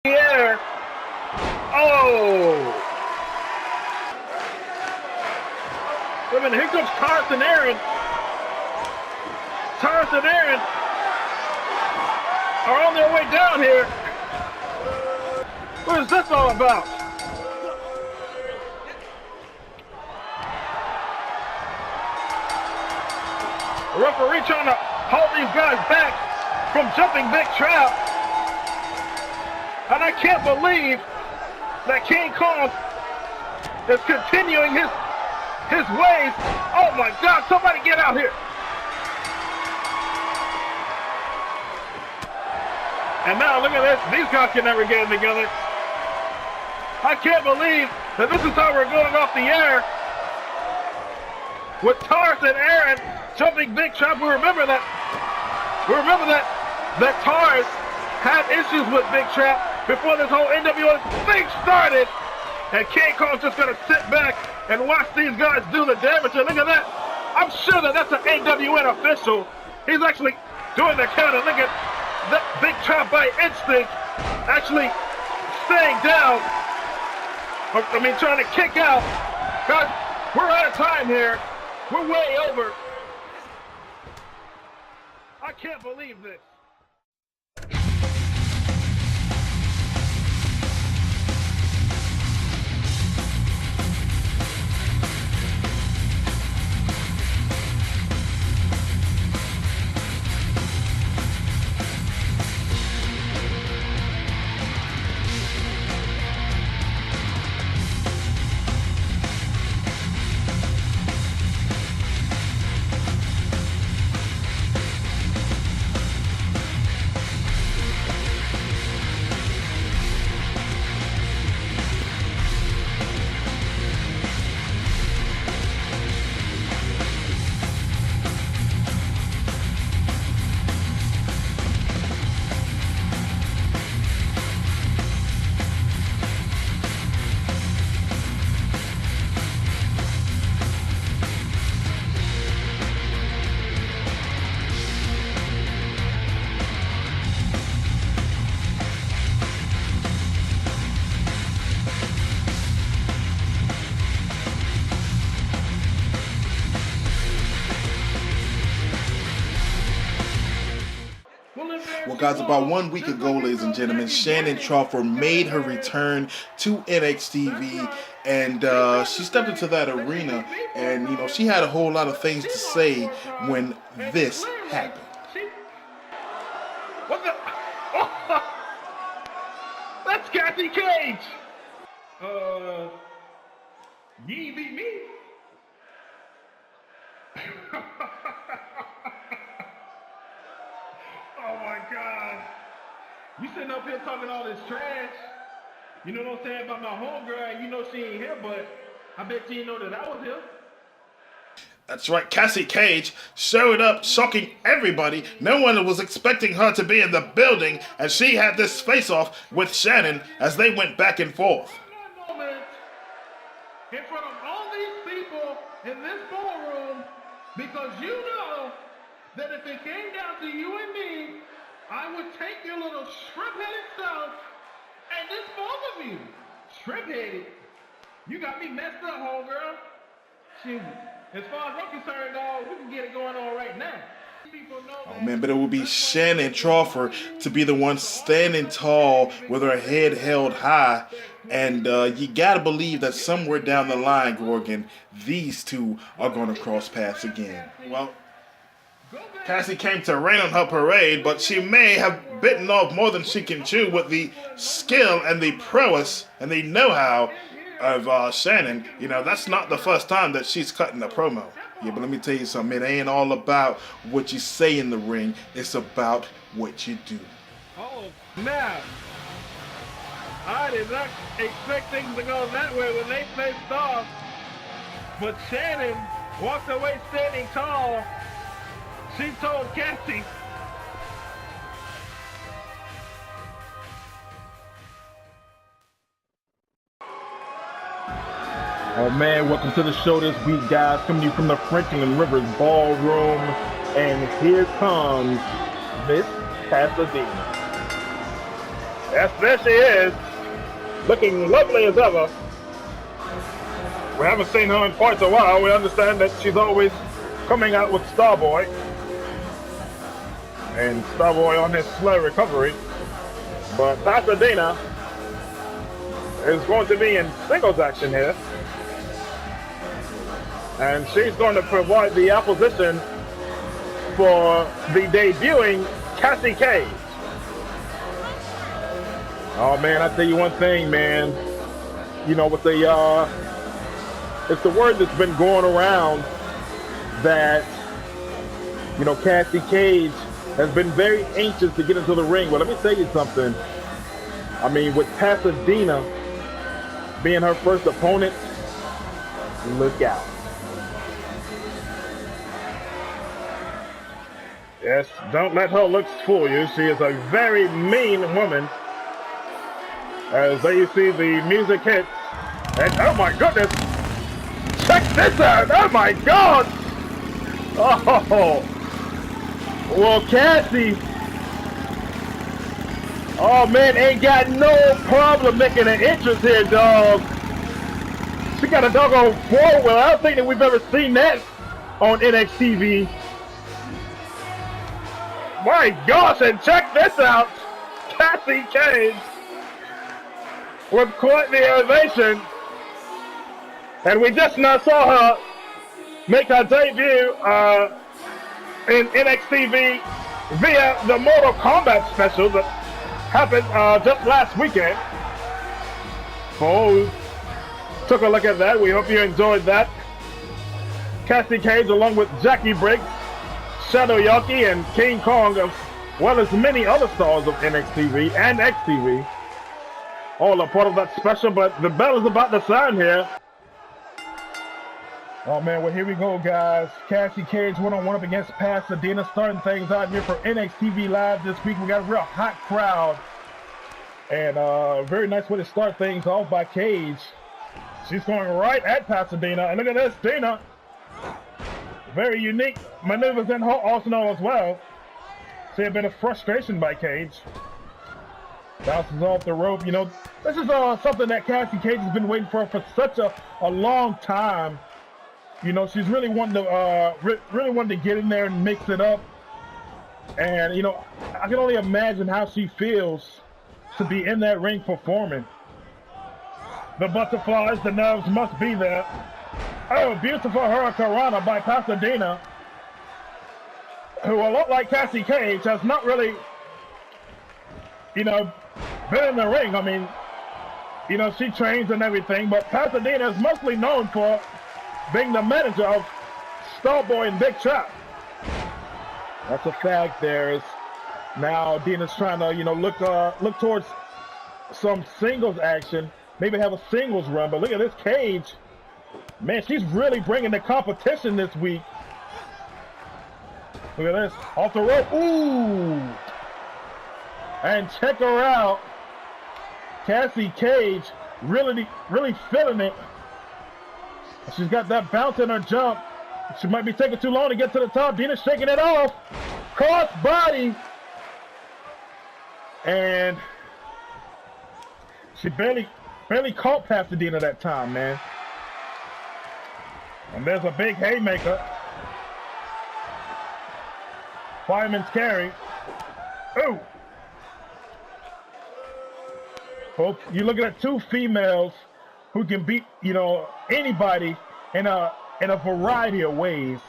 Air. Oh! Wait a minute, here comes Carson Aaron. Carson Aaron are on their way down here. What is this all about? The referee trying to hold these guys back from jumping big trap. And I can't believe that King Kong is continuing his ways. Oh my God, somebody get out here. And now look at this, these guys can never get it together. I can't believe that this is how we're going off the air. With Tars and Aaron jumping big trap. We remember that Tars had issues with big trap before this whole NWO thing started. And King Kong's just gonna sit back and watch these guys do the damage. And look at that. I'm sure that that's an AWN official. He's actually doing the count. And look at that big trap by instinct actually staying down. I mean, trying to kick out. Guys, we're out of time here. We're way over. I can't believe this. Well, guys, about 1 week ago, ladies and gentlemen, Shannon Crawford made her return to NXTV, and she stepped into that arena, and, you know, she had a whole lot of things to say when this happened. What the? Oh, that's Cassie Cage! Ye beat me? Oh my God. You sitting up here talking all this trash. You know what I'm saying about my homegirl, you know she ain't here, but I bet you know that I was here. That's right, Cassie Cage showed up, shocking everybody. No one was expecting her to be in the building, and she had this face-off with Shannon as they went back and forth. In front of all these people in this ballroom, because you know that if it came down to you and me, I would take your little shrimp-headed self and just both of you. Shrimp-headed? You got me messed up, homegirl. Shoot. As far as I'm concerned, dog, we can get it going on right now. Oh man, but it will be Shannon Crawford to be the one standing tall with her head held high. And you gotta believe that somewhere down the line, Gorgon, these two are gonna cross paths again. Well, Cassie came to rain on her parade, but she may have bitten off more than she can chew with the skill and the prowess and the know-how of Shannon. You know, that's not the first time that she's cutting a promo. Yeah, but let me tell you something. It ain't all about what you say in the ring. It's about what you do. Oh, now, I did not expect things to go that way when they faced off. But Shannon walked away standing tall. She told Cassie, oh man, welcome to the show this week, guys. Coming to you from the Frenchman Rivers Ballroom. And here comes Miss Pasadena. Yes, there she is, looking lovely as ever. We haven't seen her in quite a while. We understand that she's always coming out with Starboy. And Starboy on his slow recovery. But Pasadena is going to be in singles action here. And she's going to provide the opposition for the debuting Cassie Cage. Oh man, I tell you one thing, man. You know, with the it's the word that's been going around that, you know, Cassie Cage has been very anxious to get into the ring. But let me tell you something. I mean, with Pasadena being her first opponent, look out. Yes, don't let her looks fool you. She is a very mean woman. As there you see the music hits. And oh my goodness! Check this out! Oh my God! Oh! Well, Cassie, oh man, ain't got no problem making an entrance here, dog. She got a doggone four-wheel. I don't think that we've ever seen that on NXTV. My gosh, and check this out. Cassie Cage with quite the ovation. And we just now saw her make her debut in NXTV via the Mortal Kombat special that happened just last weekend. So, took a look at that. We hope you enjoyed that. Cassie Cage along with Jackie Briggs, Shadow Yaki, and King Kong, as well as many other stars of NXTV and XTV. All a part of that special, but the bell is about to sound here. Oh man, well here we go, guys. Cassie Cage one-on-one up against Pasadena, starting things out here for NXTV Live this week. We got a real hot crowd. And very nice way to start things off by Cage. She's going right at Pasadena. And look at this, Dina. Very unique maneuvers in her arsenal as well. See a bit of frustration by Cage. Bounces off the rope. You know, this is something that Cassie Cage has been waiting for such a long time. You know, she's really wanting to get in there and mix it up. And, you know, I can only imagine how she feels to be in that ring performing. The butterflies, the nerves must be there. Oh, beautiful Hurricanrana by Pasadena, who, a lot like Cassie Cage, has not really, you know, been in the ring. I mean, you know, she trains and everything, but Pasadena is mostly known for being the manager of Starboy and Big Trap. That's a fact. There is now Dina's trying to, you know, look towards some singles action, maybe have a singles run. But look at this Cage, man, she's really bringing the competition this week. Look at this, off the rope, ooh, and check her out, Cassie Cage, really feeling it. She's got that bounce in her jump. She might be taking too long to get to the top. Dina's shaking it off. Cross body. And she barely caught Pasadena that time, man. And there's a big haymaker. Fireman's carry. Ooh. Folks, you're looking at two females who can beat, you know, anybody in a variety of ways.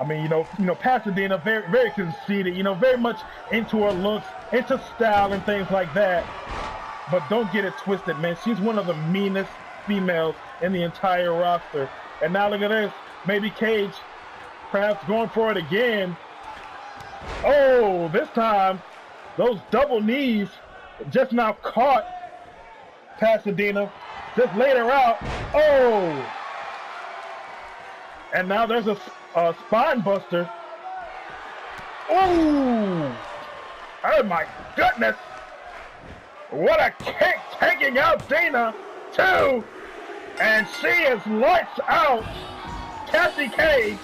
I mean, you know, Pasadena very conceited, you know, very much into her looks, into style and things like that. But don't get it twisted, man. She's one of the meanest females in the entire roster. And now look at this. Maybe Cage perhaps going for it again. Oh, this time those double knees just now caught Pasadena, just laid her out. Oh! And now there's a spine buster. Oh! Oh my goodness! What a kick, taking out Dina, too! And she is lights out. Cassie Cage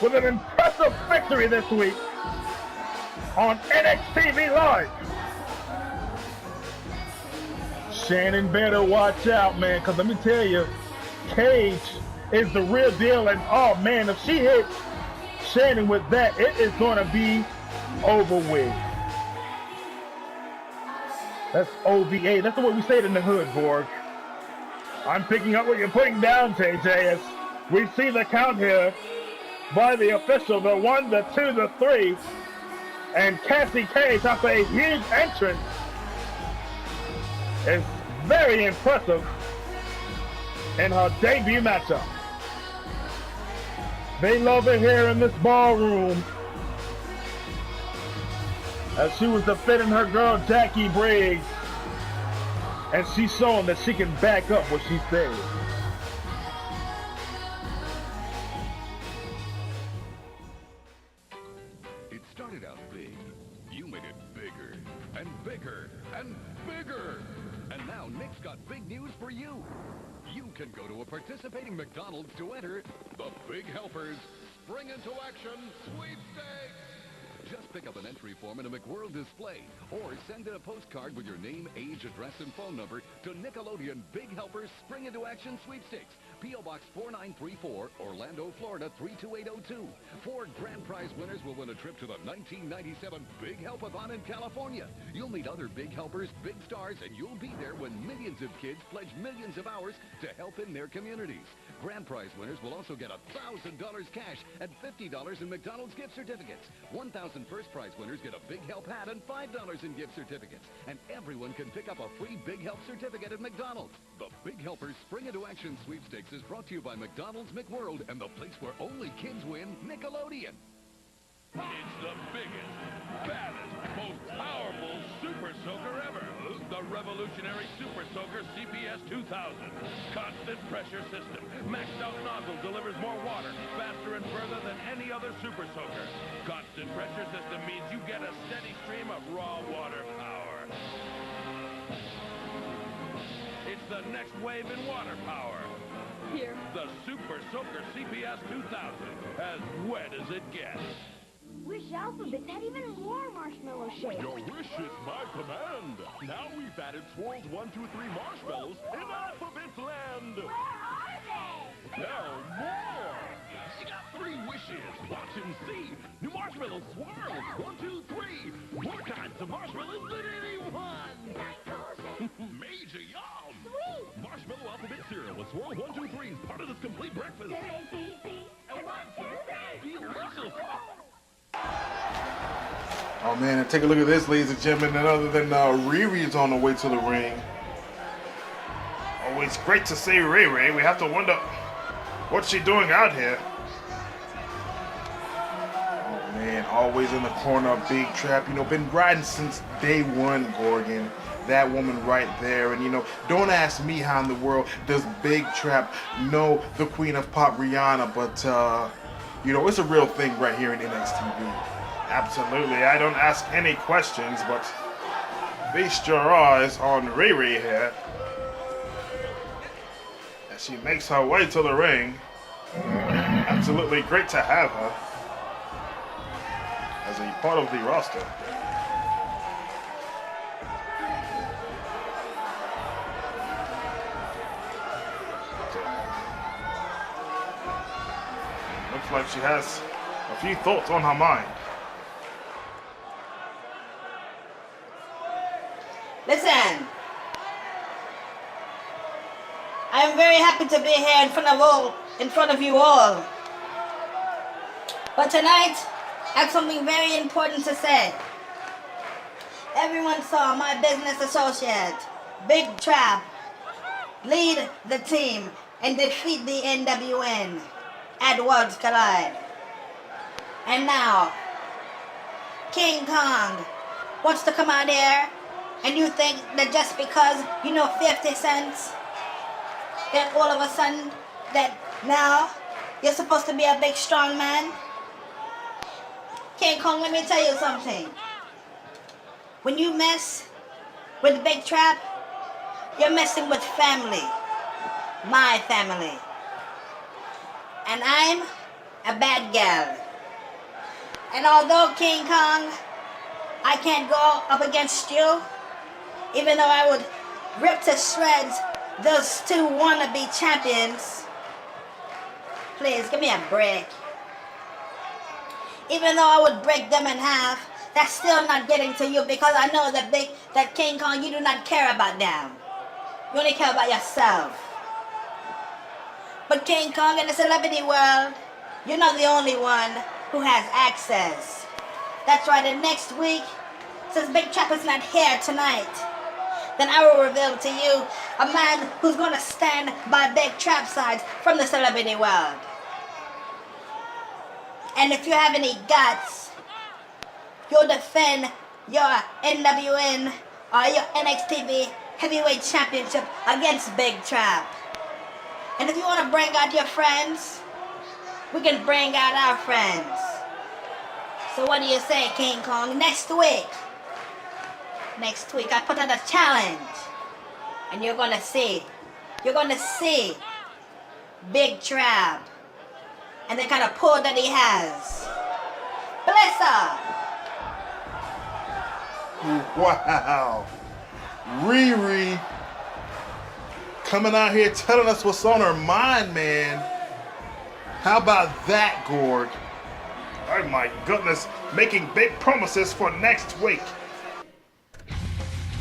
with an impressive victory this week. on NXTV Live. Shannon better watch out, man, because let me tell you, Cage is the real deal, and oh man, if she hits Shannon with that, it is going to be over with. That's OVA. That's the way we say it in the hood, Borg. I'm picking up what you're putting down, JJ, as we see the count here by the official, the 1, the 2, the 3, and Cassie Cage, after a huge entrance, is very impressive in her debut matchup. They love her here in this ballroom, as she was defending her girl Jackie Briggs, and she's showing that she can back up what she says. It started out big. You made it bigger and bigger and bigger. And now Nick's got big news for you. You can go to a participating McDonald's to enter the Big Helpers Spring Into Action Sweepstakes. Just pick up an entry form in a McWorld display or send in a postcard with your name, age, address, and phone number to Nickelodeon Big Helpers Spring Into Action Sweepstakes. P.O. Box 4934, Orlando, Florida 32802. 4 grand prize winners will win a trip to the 1997 Big Help-a-thon in California. You'll meet other Big Helpers, big stars, and you'll be there when millions of kids pledge millions of hours to help in their communities. Grand prize winners will also get $1,000 cash and $50 in McDonald's gift certificates. 1,000 first prize winners get a Big Help hat and $5 in gift certificates. And everyone can pick up a free Big Help certificate at McDonald's. The Big Helpers Spring Into Action Sweepstakes is brought to you by McDonald's McWorld and the place where only kids win, Nickelodeon. It's the biggest, baddest, most powerful Super Soaker ever. The revolutionary Super Soaker CPS 2000. Constant pressure system. Maxed out nozzle delivers more water faster and further than any other Super Soaker. Constant pressure system means you get a steady stream of raw water power. It's the next wave in water power. Here. The Super Soaker CPS 2000. As wet as it gets. Wish alphabets had even more marshmallow shapes. Your wish is my command. Now we've added Swirl's 1, 2, 3 marshmallows in Alphabet Land. Where are they? Now more. You got 3 wishes. Watch and see. New marshmallows swirl. 1, 2, 3. More kinds of marshmallows than anyone. Major yum. Sweet. Marshmallow alphabet cereal with Swirl 1, 2, 3 is part of this complete breakfast. A-B-C and 1, 2, 3. Delicious. Oh man, and take a look at this, ladies and gentlemen. None other than Riri is on the way to the ring. Always great to see Riri. We have to wonder what's she doing out here. Oh man, always in the corner of Big Trap. You know, been riding since day one, Gorgon. That woman right there. And you know, don't ask me how in the world does Big Trap know the Queen of Pop, Rihanna, but you know, it's a real thing right here in NXTV. Absolutely. I don't ask any questions, but feast your eyes on Riri here as she makes her way to the ring. Absolutely great to have her as a part of the roster. Looks like she has a few thoughts on her mind. Listen, I am very happy to be here in front of you all. But tonight, I have something very important to say. Everyone saw my business associate, Big Trap, lead the team and defeat the NWN at Worlds Collide. And now, King Kong wants to come out here, and you think that just because you know 50 cents, that all of a sudden, that now you're supposed to be a big strong man? King Kong, let me tell you something. When you mess with Big Trap, you're messing with family. My family. And I'm a bad gal. And although King Kong I can't go up against you, even though I would rip to shreds those two wannabe champions. Please, give me a break. Even though I would break them in half, that's still not getting to you because I know that King Kong, you do not care about them. You only care about yourself. But King Kong, in the celebrity world, you're not the only one who has access. That's right, and next week, since Big Trap is not here tonight, then I will reveal to you a man who's going to stand by Big Trap's side from the celebrity world. And if you have any guts, you'll defend your NWN or your NXTV Heavyweight Championship against Big Trap. And if you want to bring out your friends, we can bring out our friends. So what do you say, King Kong? Next week, I put out a challenge. And you're going to see Big Trap and the kind of pull that he has. Bless her. Wow. Riri coming out here telling us what's on her mind, man. How about that, Gorg? Oh my goodness, making big promises for next week.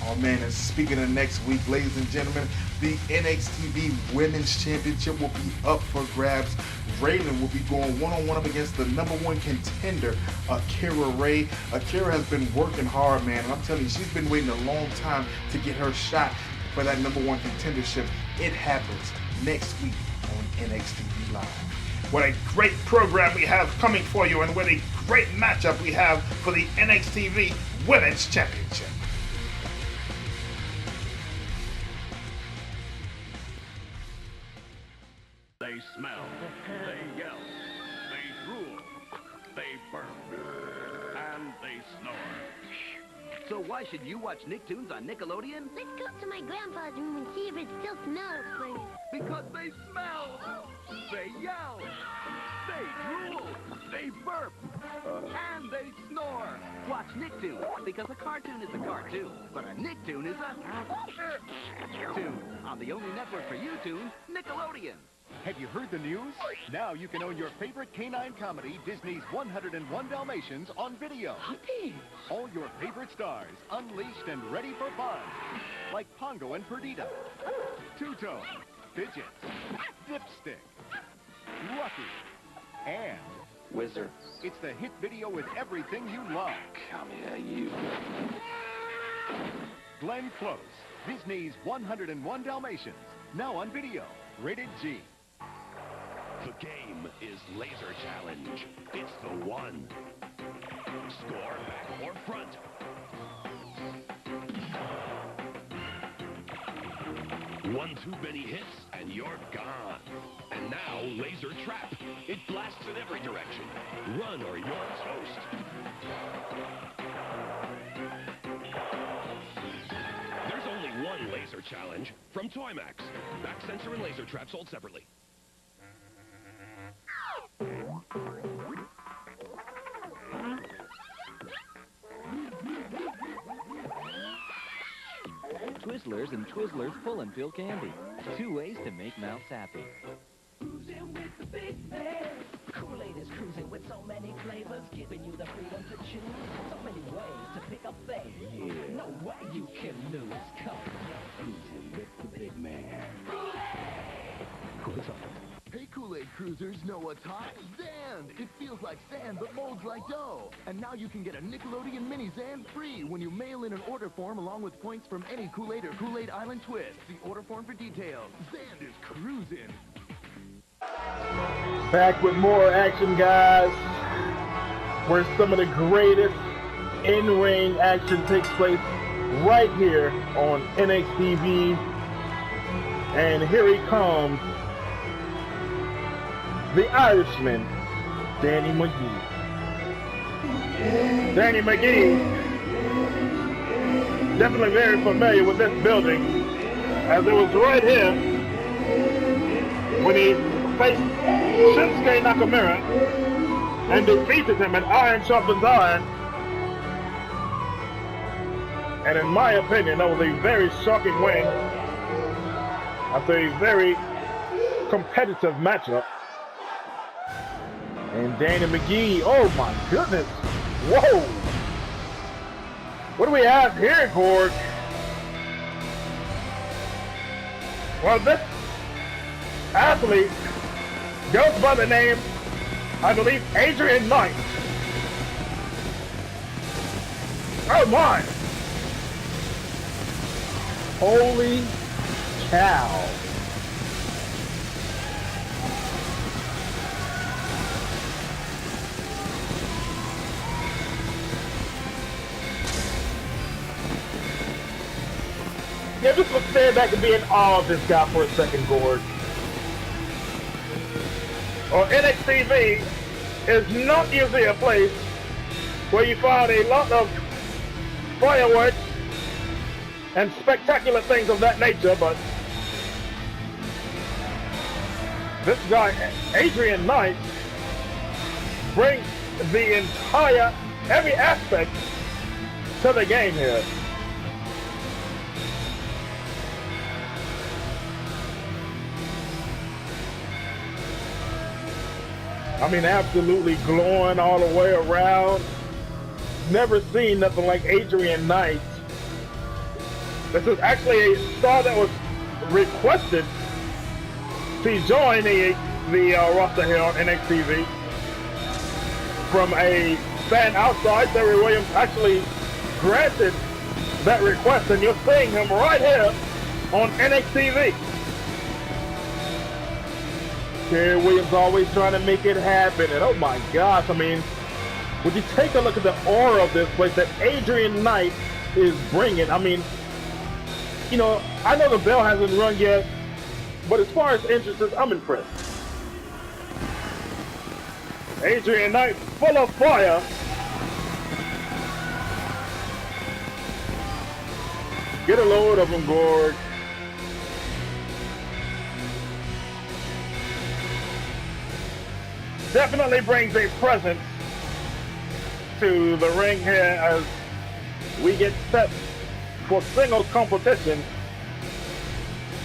Oh man, and speaking of next week, ladies and gentlemen, the NXTV Women's Championship will be up for grabs. Raylan will be going one-on-one up against the #1 contender, Akira Ray. Akira has been working hard, man, and I'm telling you, she's been waiting a long time to get her shot for that #1 contendership. It happens next week on NXTV Live. What a great program we have coming for you, and what a great matchup we have for the NXTV Women's Championship. They smell, they yell, they drool, they burp, and they snore. So why should you watch Nicktoons on Nickelodeon? Let's go up to my grandpa's room and see if it still smells, please. Because they smell, they yell, they drool, they burp, and they snore. Watch Nicktoons, because a cartoon is a cartoon, but a Nicktoon is a tune on the only network for you tunes, Nickelodeon. Have you heard the news? Now you can own your favorite canine comedy, Disney's 101 Dalmatians, on video. All your favorite stars, unleashed and ready for fun. Like Pongo and Perdita, Two-Tone, Fidget, Dipstick, Lucky, and Wizard. it's the hit video with everything you love. Come here, you. Glenn Close, Disney's 101 Dalmatians, now on video. Rated G. The game is Laser Challenge. It's the one. Score back or front. One too many hits and you're gone. And now Laser Trap. It blasts in every direction. Run or you're toast. There's only one Laser Challenge from Toymax. Back sensor and Laser Trap sold separately. Twizzlers and Twizzlers Pull and Fill Candy. 2 ways to make mouths happy. Cruising with the big man. Kool-Aid is cruising with so many flavors, giving you the freedom to choose. So many ways to pick a fave. No way you can lose. Come cruising with the big man. Hey, Kool-Aid cruisers, know what's hot? Sand! It feels like sand, but molds like dough. And now you can get a Nickelodeon Mini Zand free when you mail in an order form along with points from any Kool-Aid or Kool-Aid Island Twist. See order form for details. Zand is cruising. Back with more action, guys, where some of the greatest in-ring action takes place right here on NXTV. And here he comes, the Irishman, Danny McGee. Danny McGee, definitely very familiar with this building, as it was right here when he faced Shinsuke Nakamura and defeated him in Iron Sharpens Iron And in my opinion, that was a very shocking win after a very competitive matchup. And Danny McGee, oh my goodness. Whoa. What do we have here, Gord? Well, this athlete goes by the name, I believe, Adrian Knight. Oh my! Holy cow. Yeah, just let's stand back and be in awe of this guy for a second, Gord. Or NXTV is not usually a place where you find a lot of fireworks and spectacular things of that nature, but this guy, Adrian Knight, brings the entire, every aspect to the game here. I mean, absolutely glowing all the way around. Never seen nothing like Adrian Knight. This is actually a star that was requested to join the roster here on NXTV from a fan outside. Terry Williams actually granted that request, and you're seeing him right here on NXTV. Terry Williams always trying to make it happen, and oh my gosh, I mean, would you take a look at the aura of this place that Adrian Knight is bringing? I mean, you know, I know the bell hasn't rung yet, but as far as entrances, I'm impressed. Adrian Knight, full of fire. Get a load of him, Gord. Definitely brings a presence to the ring here as we get set for singles competition.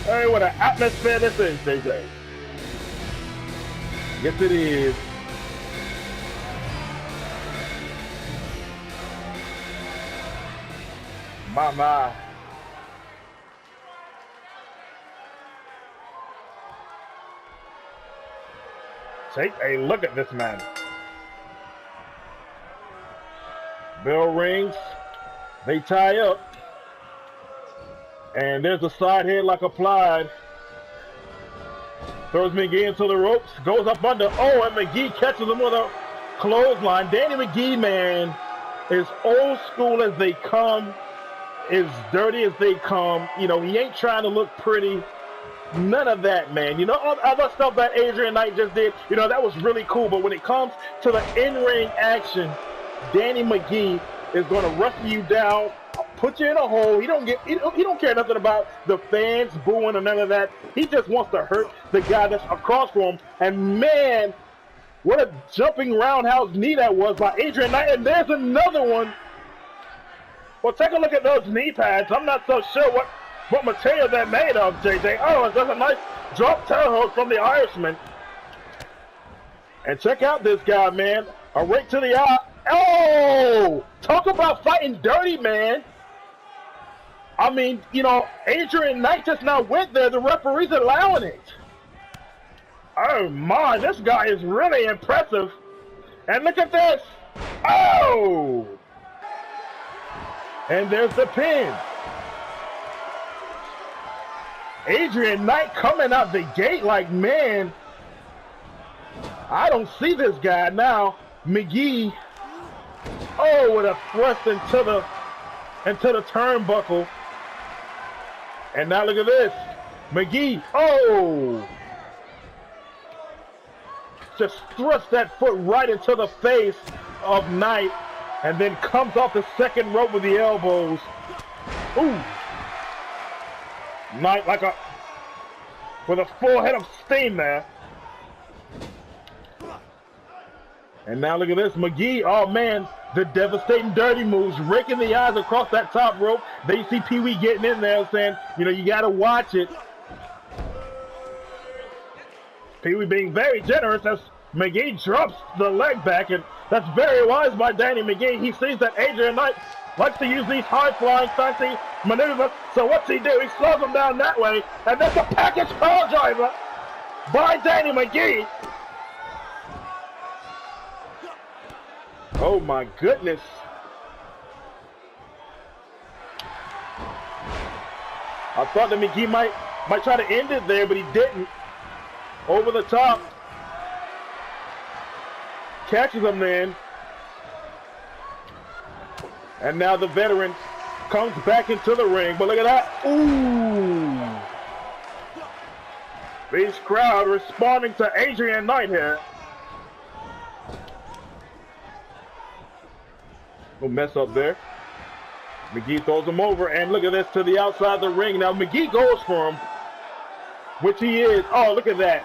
Hey, what an atmosphere this is, JJ. Yes, it is. My. Take a look at this man. Bell rings. They tie up. And there's a side headlock applied. Throws McGee into the ropes. Goes up under. Oh, and McGee catches him with a clothesline. Danny McGee, man, is old school as they come. As dirty as they come. You know, he ain't trying to look pretty. None of that, man. You know, all the other stuff that Adrian Knight just did, you know, that was really cool. But when it comes to the in-ring action, Danny McGee is going to wrestle you down, put you in a hole. He don't care nothing about the fans booing or none of that. He just wants to hurt the guy that's across from him. And man, what a jumping roundhouse knee that was by Adrian Knight. And there's another one. Well, take a look at those knee pads. I'm not so sure what material they're made of, JJ. Oh, that's a nice drop tail hook from the Irishman. And check out this guy, man. A rake to the eye. Oh! Talk about fighting dirty, man. I mean, you know, Adrian Knight just now went there. The referee's allowing it. Oh, my. This guy is really impressive. And look at this. Oh! And there's the pin. Adrian Knight coming out the gate like, man, I don't see this guy now. McGee, oh, with a thrust into the turnbuckle. And now look at this. McGee, oh, just thrust that foot right into the face of Knight and then comes off the second rope with the elbows. Ooh. Knight with a full head of steam there. And now look at this, McGee. Oh man, The devastating dirty moves, raking the eyes across that top rope. They see Pee Wee getting in there saying, you know, you got to watch it. Pee Wee being very generous as McGee drops the leg back, and that's very wise by Danny McGee. He sees that Adrian Knight likes to use these high-flying, fancy maneuvers, so what's he do? He slows him down that way, and that's a package power driver by Danny McGee. Oh my goodness. I thought that McGee might try to end it there, but he didn't. Over the top. Catches him then. And now the veteran comes back into the ring. But look at that. Ooh. This crowd responding to Adrian Knight here. No mess up there. McGee throws him over, and look at this, to the outside of the ring. Now McGee goes for him, which he is. Oh, look at that.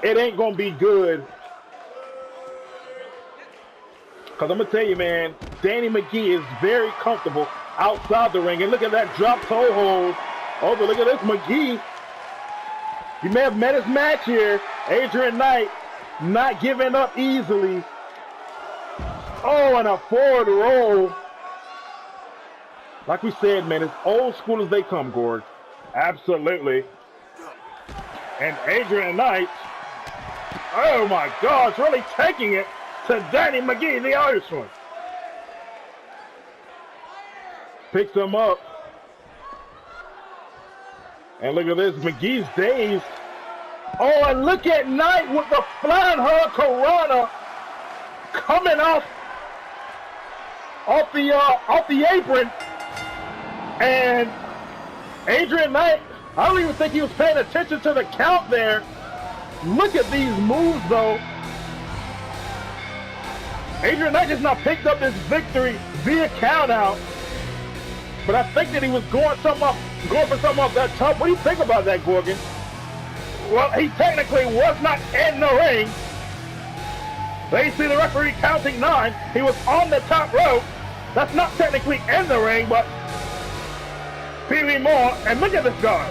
It ain't going to be good. Because I'm going to tell you, man, Danny McGee is very comfortable outside the ring. And look at that drop toe hold. Oh, but look at this, McGee. You may have met his match here. Adrian Knight not giving up easily. Oh, and a forward roll. Like we said, man, as old school as they come, Gord. Absolutely. And Adrian Knight, oh my gosh, really taking it to Danny McGee, the Irishman. Picks him up. And look at this, McGee's dazed. Oh, and look at Knight with the flying hurricanrana coming off the apron. And Adrian Knight, I don't even think he was paying attention to the count there. Look at these moves, though. Adrian Knight just now picked up this victory via count out. But I think that he was going for something off that top. What do you think about that, Gorgon? Well, he technically was not in the ring. They see the referee counting 9. He was on the top rope. That's not technically in the ring, but Pee Wee Moore, and look at this guy.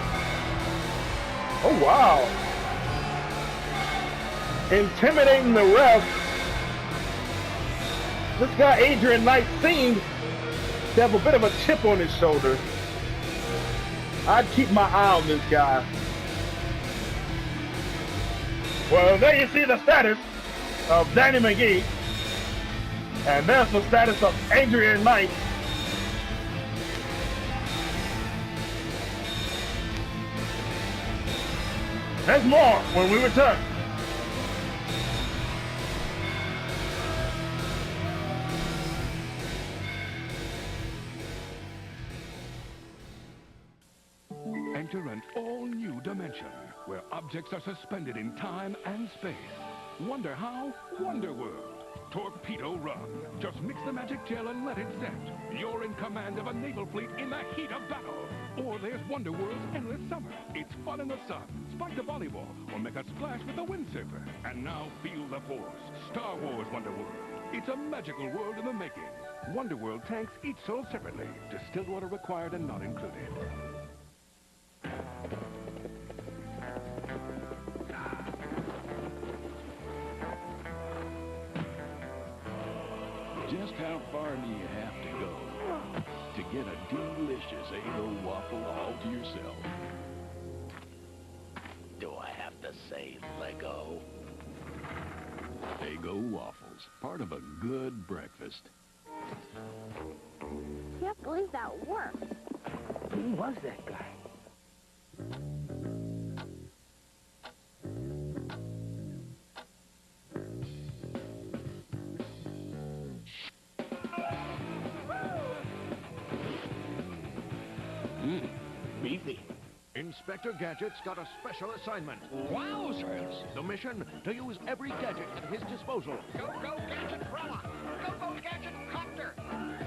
Oh, wow. Intimidating the ref. This guy, Adrian Knight, seems to have a bit of a chip on his shoulder. I'd keep my eye on this guy. Well, there you see the status of Danny McGee. And there's the status of Adrian Knight. There's more when we return. Enter an all-new dimension where objects are suspended in time and space. Wonder how? Wonder World. Torpedo Run. Just mix the magic gel and let it set. You're in command of a naval fleet in the heat of battle. Or there's Wonder World's Endless Summer. It's fun in the sun. Spike the volleyball or make a splash with the windsurfer. And now feel the force. Star Wars Wonder World. It's a magical world in the making. Wonder World tanks each sold separately. Distilled water required and not included. Just how far do you have to go to get a delicious Eggo waffle all to yourself? Do I have to say Lego? Eggo waffles, part of a good breakfast. Can't believe that worked. Who was that guy? Beefy. Inspector Gadget's got a special assignment. Wowzers! The mission, to use every gadget at his disposal. Go, Gadget Brella! Go, Gadget Copter!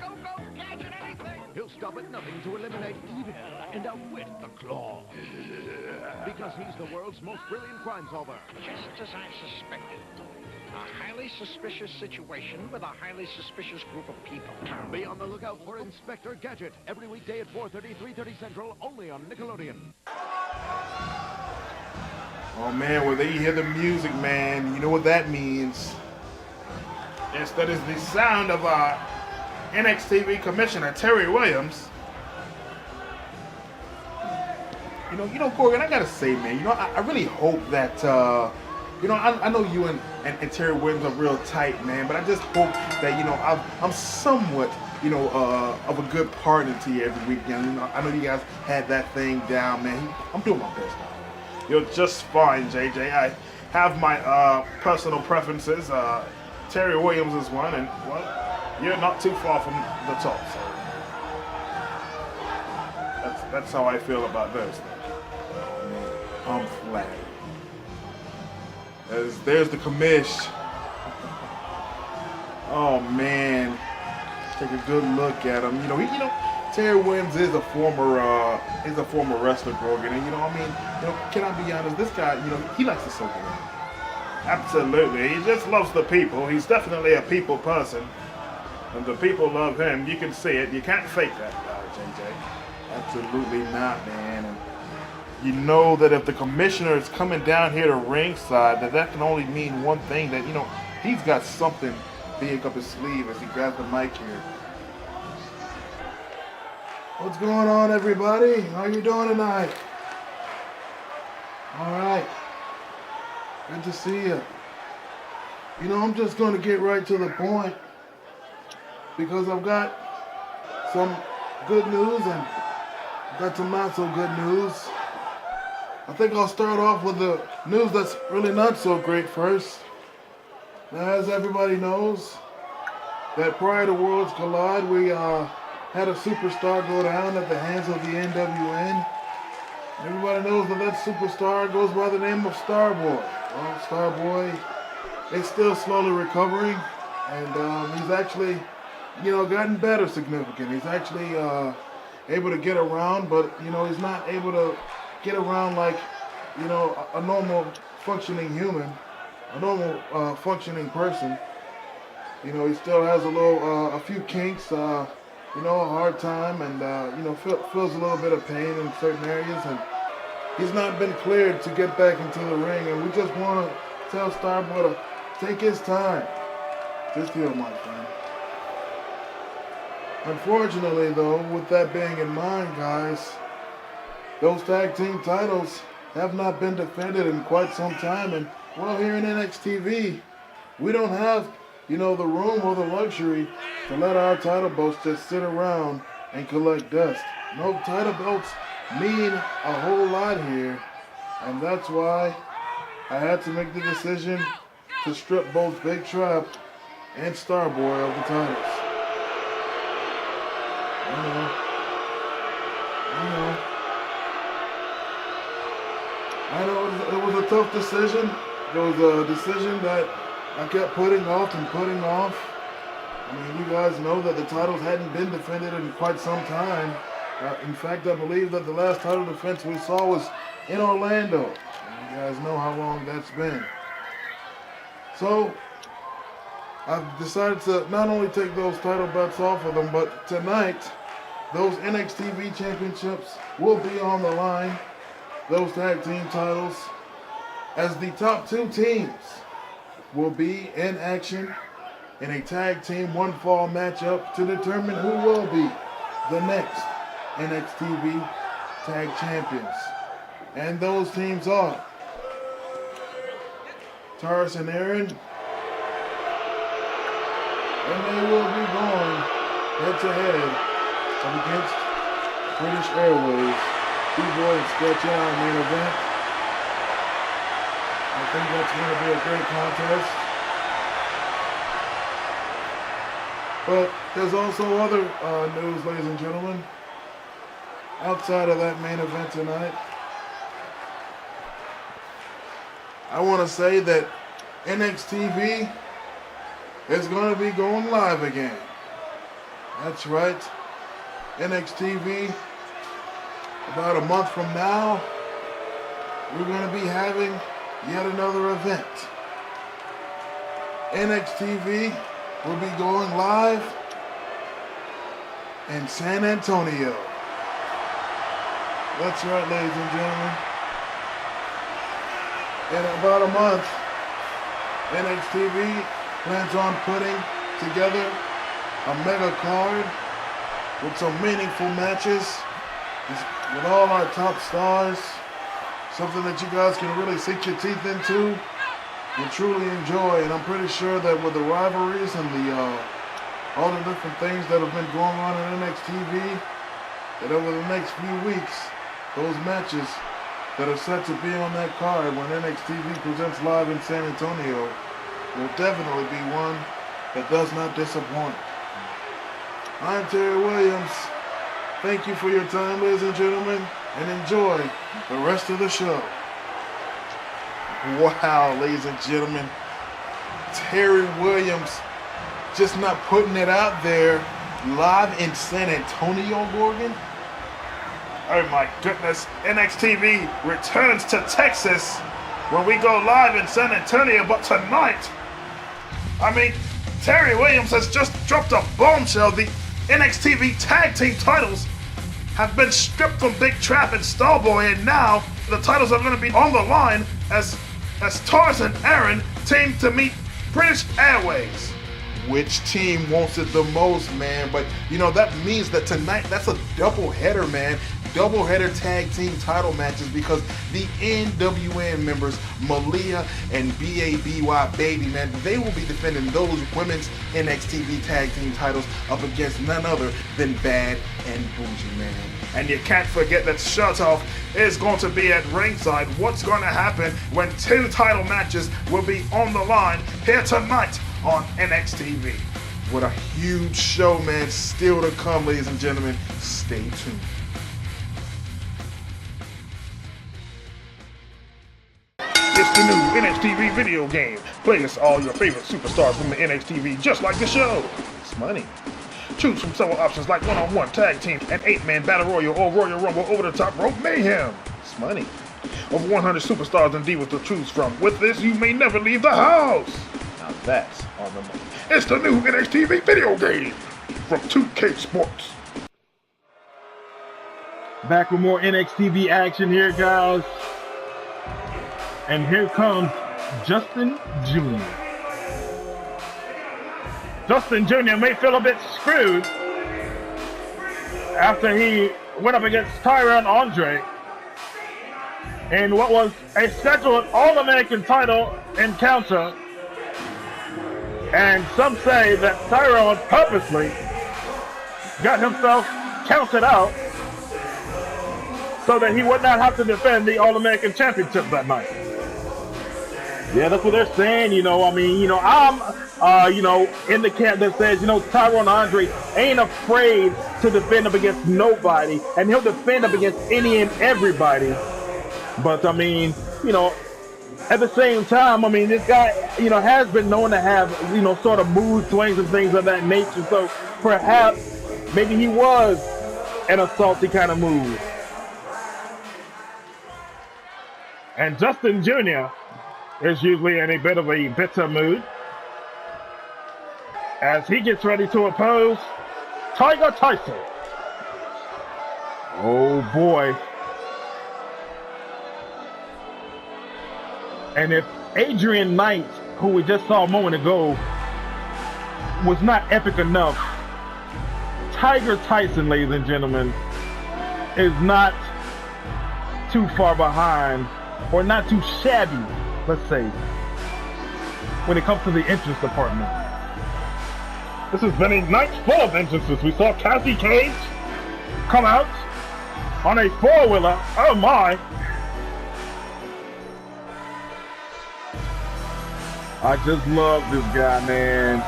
Go, Gadget anything! He'll stop at nothing to eliminate evil and outwit the Claw. Because he's the world's most brilliant crime solver. Just as I suspected. A highly suspicious situation with a highly suspicious group of people. Be on the lookout for Inspector Gadget every weekday at 4:30, 3:30 Central, only on Nickelodeon. Oh man, well there you hear the music, man. You know what that means. Yes, that is the sound of our NXTV Commissioner Terry Williams. You know, Corgan, I gotta say, man, I really hope that, I know you and Terry Williams are real tight, man, but I just hope that, I'm somewhat, of a good partner to you every weekend. I know you guys had that thing down, man. I'm doing my best now. You're just fine, JJ. I have my personal preferences. Terry Williams is one, and, well, you're not too far from the top, so that's how I feel about those things. I'm flat. There's the commish. Oh man, take a good look at him. Terry Williams is a former wrestler, Grogan, and can I be honest? This guy, he likes to soak it in. Absolutely, he just loves the people. He's definitely a people person, and the people love him. You can see it. You can't fake that, JJ. Absolutely not, man. And you know that if the commissioner is coming down here to ringside, that can only mean one thing, that, he's got something big up his sleeve as he grabs the mic here. What's going on, everybody? How you doing tonight? All right. Good to see you. I'm just going to get right to the point because I've got some good news and got some not so good news. I think I'll start off with the news that's really not so great first. Now, as everybody knows, that prior to Worlds Collide, we had a superstar go down at the hands of the NWN. Everybody knows that superstar goes by the name of Starboy. Well, Starboy is still slowly recovering, and he's actually, gotten better significant. He's actually able to get around, but, he's not able to get around like, a normal functioning human, a normal functioning person. He still has a few kinks, a hard time, and, feels a little bit of pain in certain areas, and he's not been cleared to get back into the ring, and we just want to tell Starboy to take his time. Just heal, my friend. Unfortunately, though, with that being in mind, guys, those tag team titles have not been defended in quite some time, and, well, here in NXTV, we don't have, the room or the luxury to let our title belts just sit around and collect dust. No, title belts mean a whole lot here, and that's why I had to make the decision to strip both Big Trap and Starboy of the titles. I know it was a tough decision. It was a decision that I kept putting off and putting off. You guys know that the titles hadn't been defended in quite some time. In fact, I believe that the last title defense we saw was in Orlando. And you guys know how long that's been. So, I've decided to not only take those title belts off of them, but tonight, those NXTV championships will be on the line. Those tag team titles, as the top two teams will be in action in a tag team one-fall matchup to determine who will be the next NXTV tag champions. And those teams are Taurus and Aaron, and they will be going head-to-head against British Airways, B-Boy and Sketch Out main event. I think that's going to be a great contest. But there's also other news, ladies and gentlemen, outside of that main event tonight. I want to say that NXTV is going to be going live again. That's right. NXTV, about a month from now, we're going to be having yet another event. NXTV will be going live in San Antonio. That's right, ladies and gentlemen. In about a month, NXTV plans on putting together a mega card with some meaningful matches with all our top stars. Something that you guys can really sink your teeth into and truly enjoy. And I'm pretty sure that with the rivalries and all the different things that have been going on in NXTV, that over the next few weeks, those matches that are set to be on that card when NXTV presents live in San Antonio will definitely be one that does not disappoint. I'm Terry Williams. Thank you for your time, ladies and gentlemen, and enjoy the rest of the show. Wow, ladies and gentlemen, Terry Williams just not putting it out there live in San Antonio, Gorgon. Oh my goodness, NXTV returns to Texas when we go live in San Antonio, but tonight, I mean, Terry Williams has just dropped a bombshell. The NXTV tag team titles have been stripped from Big Trap and Starboy, and now the titles are going to be on the line as Tars and Aaron team to meet British Airways. Which team wants it the most, man? But you know, that means that tonight, that's a double header, man. Double header tag team title matches, because the NWN members, Malia and BABY Baby, man, they will be defending those women's NXTV tag team titles up against none other than Bad and Bougie, man. And you can't forget that Shutoff is going to be at ringside. What's going to happen when 2 title matches will be on the line here tonight on NXTV? What a huge show, man, still to come, ladies and gentlemen. Stay tuned. It's the new NXTV video game. Play as all your favorite superstars from the NXTV, just like the show. It's money. Choose from several options like one-on-one, tag team, and 8-man battle royal or Royal Rumble over the top rope mayhem. It's money. Over 100 superstars and divas to choose from. With this, you may never leave the house. Now that's on the money. It's the new NXTV video game from 2K Sports. Back with more NXTV action here, guys. And here comes Justin Jr. Justin Jr. may feel a bit screwed after he went up against Tyron Andre in what was a scheduled All-American title encounter. And some say that Tyron purposely got himself counted out so that he would not have to defend the All-American Championship that night. Yeah, that's what they're saying, you know. I mean, you know, I'm, in the camp that says, you know, Tyron Andre ain't afraid to defend up against nobody, and he'll defend up against any and everybody. But, I mean, you know, at the same time, I mean, this guy, you know, has been known to have, you know, sort of mood swings and things of that nature. So perhaps, maybe he was in a salty kind of mood. And Justin Jr. is usually in a bit of a bitter mood as he gets ready to oppose Tiger Tyson. Oh boy. And if Adrian Knight, who we just saw a moment ago, was not epic enough, Tiger Tyson, ladies and gentlemen, is not too far behind, or not too shabby, let's say, when it comes to the entrance department. This has been a night full of entrances. We saw Cassie Cage come out on a 4-wheeler. Oh my! I just love this guy, man.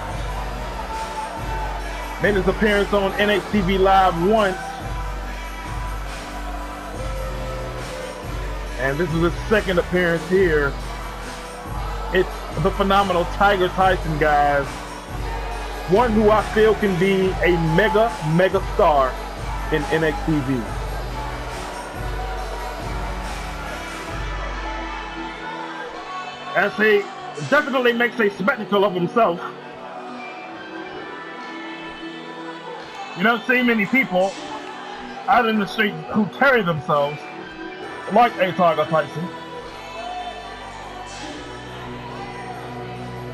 Made his appearance on NXTV Live once. And this is his second appearance here. It's the phenomenal Tiger Tyson, guys. One who I feel can be a mega star in NXTV. As he definitely makes a spectacle of himself. You don't see many people out in the street who carry themselves like a Tiger Tyson.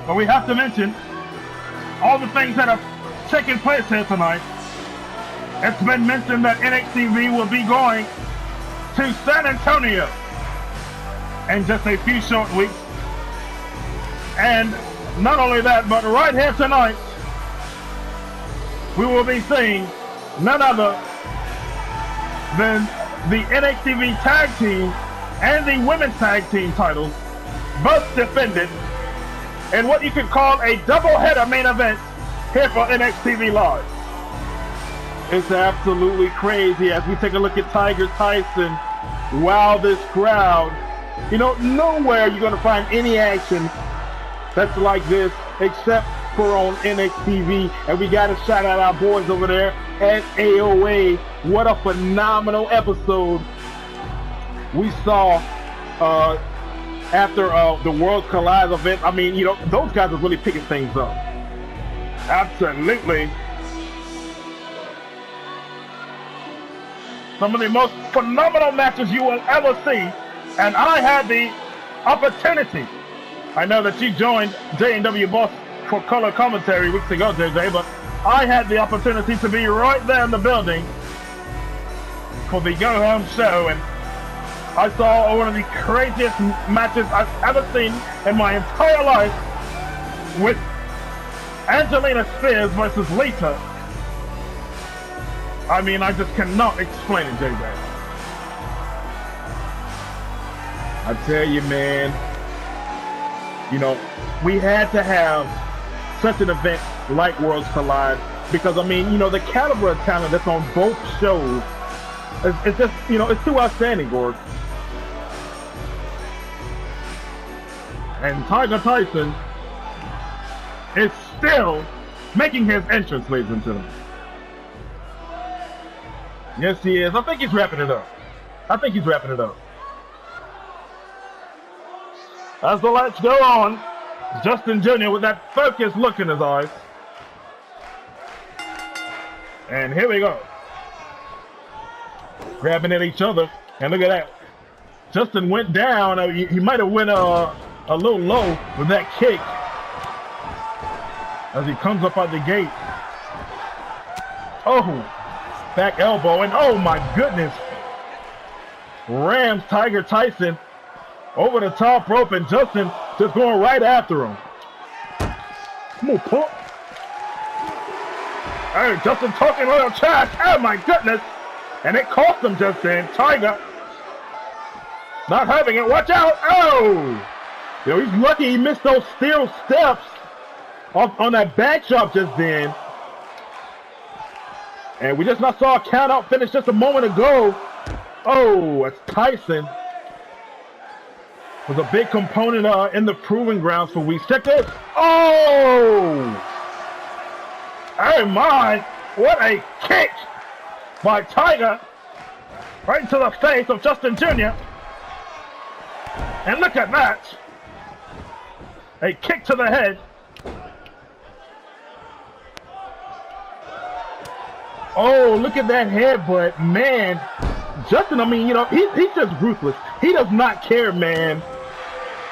But we have to mention all the things that have taken place here tonight. It's been mentioned that NXTV will be going to San Antonio in just a few short weeks. And not only that, but right here tonight, we will be seeing none other than the NXTV Tag Team and the Women's Tag Team titles, both defended in what you could call a double-header main event here for NXTV Live. It's absolutely crazy as we take a look at Tiger Tyson. Wow, this crowd. You know, nowhere you're going to find any action that's like this except for on NXTV. And we got to shout out our boys over there at AOA. What a phenomenal episode we saw after the Worlds Collide event. I mean, you know, those guys are really picking things up. Absolutely. Some of the most phenomenal matches you will ever see. And I had the opportunity. I know that you joined J&W Boss for color commentary weeks ago, JJ, but I had the opportunity to be right there in the building for the Go Home show, and I saw one of the craziest matches I've ever seen in my entire life with Angelina Spears versus Lita. I mean, I just cannot explain it, JJ. I tell you, man, you know, we had to have such an event like Worlds Collide because, I mean, you know, the caliber of talent that's on both shows, it's just, you know, it's too outstanding, Gord. And Tiger Tyson is still making his entrance, ladies and gentlemen. Yes, he is. I think he's wrapping it up. As the lights go on, Justin Jr. with that focused look in his eyes. And here we go. Grabbing at each other. And look at that. Justin went down. He might have went a little low with that kick as he comes up out the gate. Oh, back elbow. And oh my goodness. Rams Tiger Tyson over the top rope, and Justin just going right after him. Come on, pump. Hey, Justin talking a little trash. Oh my goodness. And it cost him just then. Tiger not having it. Watch out. Oh. You know, he's lucky he missed those steel steps on that backdrop just then. And we just not saw a count out finish just a moment ago. Oh, it's Tyson. Was a big component in the proving grounds for weeks. Check this. Oh! Oh my! What a kick by Tiger right into the face of Justin Jr. And look at that. A kick to the head. Oh, look at that headbutt, man. Justin, I mean, you know, he's just ruthless. He does not care, man.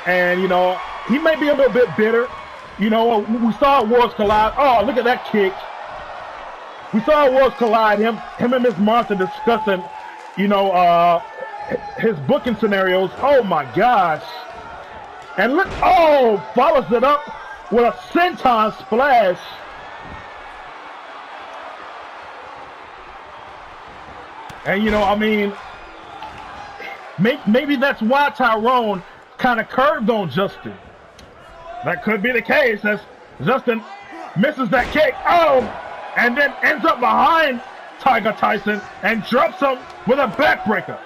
And, you know, he may be a little bit bitter. You know, we saw Worlds Collide. Oh, look at that kick. We saw Worlds Collide, him and Miss Martha discussing, you know, his booking scenarios. Oh, my gosh. And look, oh, follows it up with a senton splash. And, you know, I mean, maybe that's why Tyrone kind of curved on Justin. That could be the case as Justin misses that kick. Oh, and then ends up behind Tiger Tyson and drops him with a backbreaker.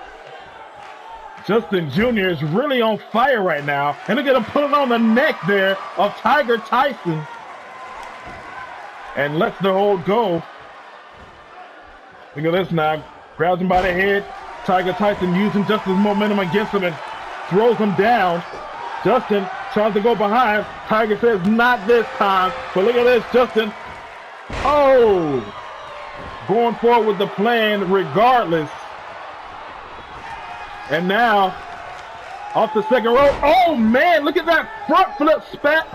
Justin Jr. is really on fire right now. And look at him putting on the neck there of Tiger Tyson. And lets the hold go. Look at this now. Grabs him by the head. Tiger Tyson using Justin's momentum against him and throws him down. Justin tries to go behind. Tiger says, not this time. But look at this, Justin. Oh, going forward with the plan regardless. And now, off the second row. Oh, man, look at that front flip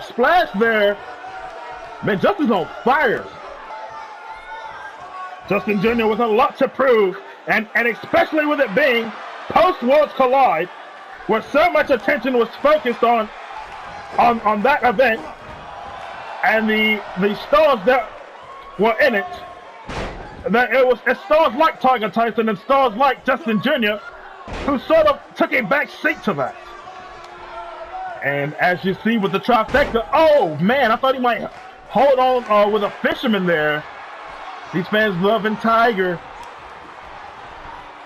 splash there. Man, Justin's on fire. Justin Jr. with a lot to prove, and especially with it being post-Worlds Collide, where so much attention was focused on that event, and the stars that were in it, that it was stars like Tiger Tyson and stars like Justin Jr. who sort of took a back seat to that. And as you see with the trifecta, oh man, I thought he might hold on with a fisherman there. These fans loving Tiger.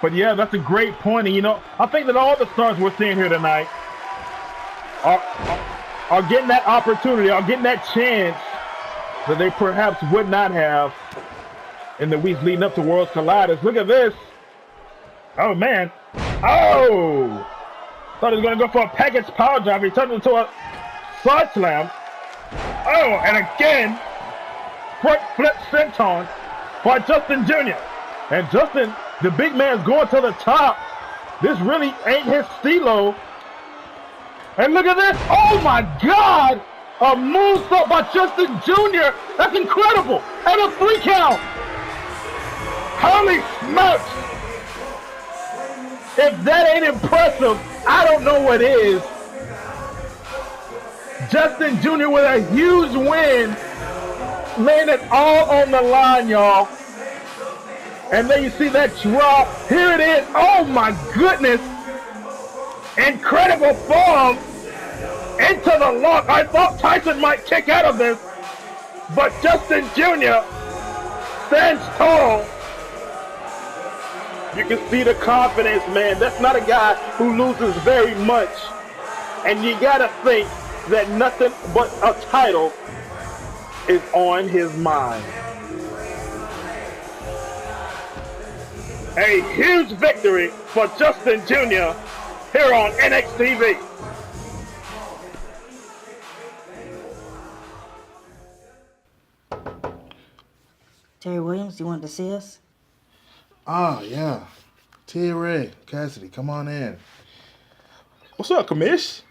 But yeah, that's a great point. And, you know, I think that all the stars we're seeing here tonight are getting that opportunity, are getting that chance that they perhaps would not have in the weeks leading up to Worlds Colliders. Look at this. Oh, man. Oh! Thought he was going to go for a package power drive. He turned it into a side slam. Oh, and again, front flip senton by Justin Jr. And Justin, the big man's going to the top. This really ain't his stilo. And look at this. Oh, my God. A moonsault by Justin Jr. That's incredible. And a 3 count. Holy smokes. If that ain't impressive, I don't know what is. Justin Jr. with a huge win. Laying it all on the line, y'all. And then you see that drop. Here it is. Oh, my goodness. Incredible form into the lock. I thought Tyson might kick out of this, but Justin Jr. stands tall. You can see the confidence, man. That's not a guy who loses very much. And you got to think that nothing but a title is on his mind. A huge victory for Justin Jr. here on NXTV. Terry Williams, you wanted to see us? Ah, yeah. T-Ray, Cassidy, come on in. What's up, Commish?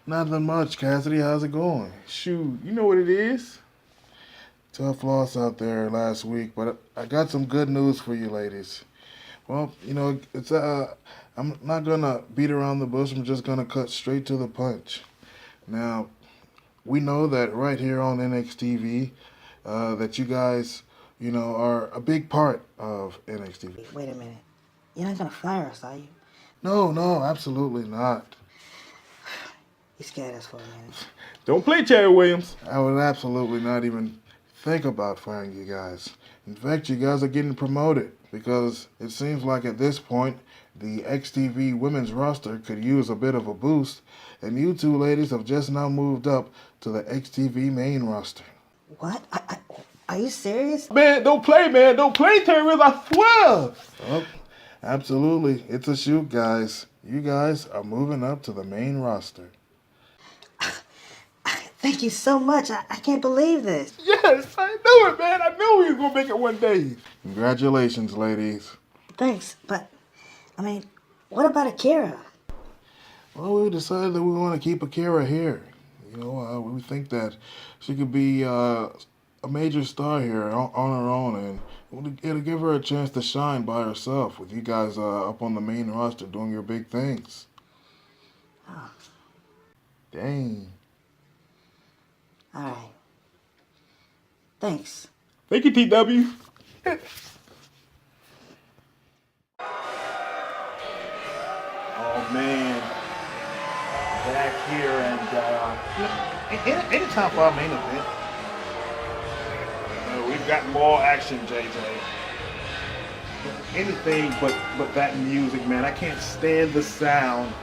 Nothing much, Cassidy. How's it going? Shoot, you know what it is. Tough loss out there last week, but I got some good news for you ladies. Well, you know, it's I'm not gonna beat around the bush. I'm just gonna cut straight to the punch. Now, we know that right here on NXTV, that you guys, you know, are a big part of NXTV. Wait a minute. You're not gonna fire us, are you? No, absolutely not. You scared us for a minute. Don't play Terry Williams. I would absolutely not even think about firing you guys. In fact, you guys are getting promoted because it seems like at this point, the XTV women's roster could use a bit of a boost, and you two ladies have just now moved up to the XTV main roster. What? Are you serious? Man, don't play, man. Don't play Terry Williams, I swear. Oh, absolutely. It's a shoot, guys. You guys are moving up to the main roster. Thank you so much. I can't believe this. Yes, I knew it, man. I knew he was going to make it one day. Congratulations, ladies. Thanks, but, I mean, what about Akira? Well, we decided that we want to keep Akira here. You know, we think that she could be a major star here on her own, and it'll give her a chance to shine by herself with you guys up on the main roster doing your big things. Oh. Dang. All right. Thanks. Thank you, TW. Oh, man. Back here, and anytime for our main event. We've got more action, JJ. Anything but that music, man. I can't stand the sound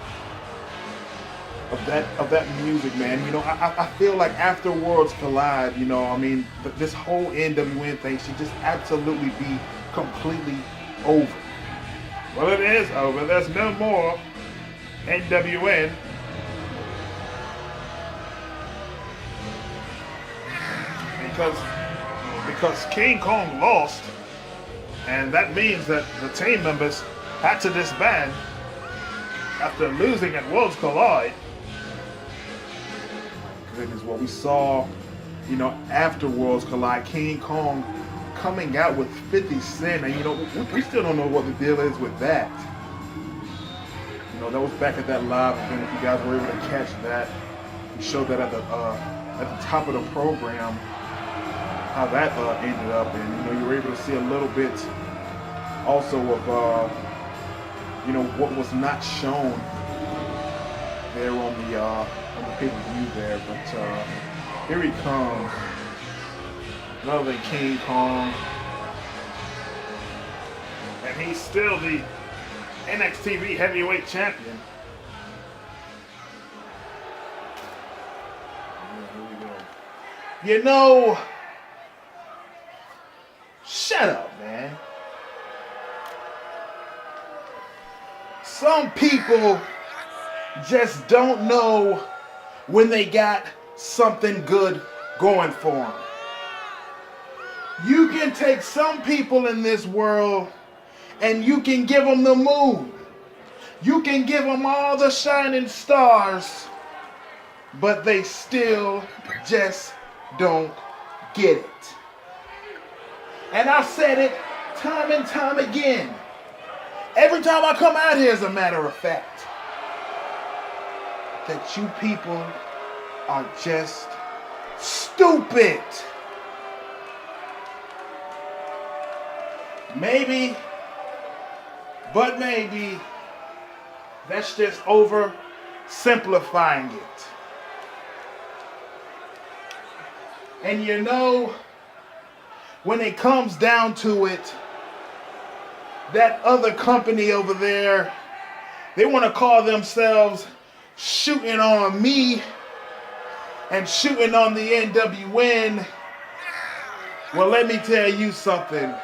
of that music, man. You know, I feel like after Worlds Collide, you know, I mean, this whole NWN thing should just absolutely be completely over. Well, it is over. There's no more NWN. because King Kong lost, and that means that the team members had to disband after losing at Worlds Collide. Goodness, what we saw, after Worlds Collide, King Kong coming out with 50 Cent, and we still don't know what the deal is with that. That was back at that live event. If you guys were able to catch that, we showed that at the top of the program, how that ended up, and you were able to see a little bit also of what was not shown there on the pay-per-view there. But here he comes, none other than King Kong, and he's still the NXTV heavyweight champion. Shut up, man. Some people just don't know when they got something good going for them. You can take some people in this world and you can give them the moon. You can give them all the shining stars, but they still just don't get it. And I've said it time and time again. Every time I come out here, as a matter of fact, that you people are just stupid. Maybe, but maybe, that's just oversimplifying it. And when it comes down to it, that other company over there, they want to call themselves shooting on me and shooting on the NWN. Well, let me tell you something.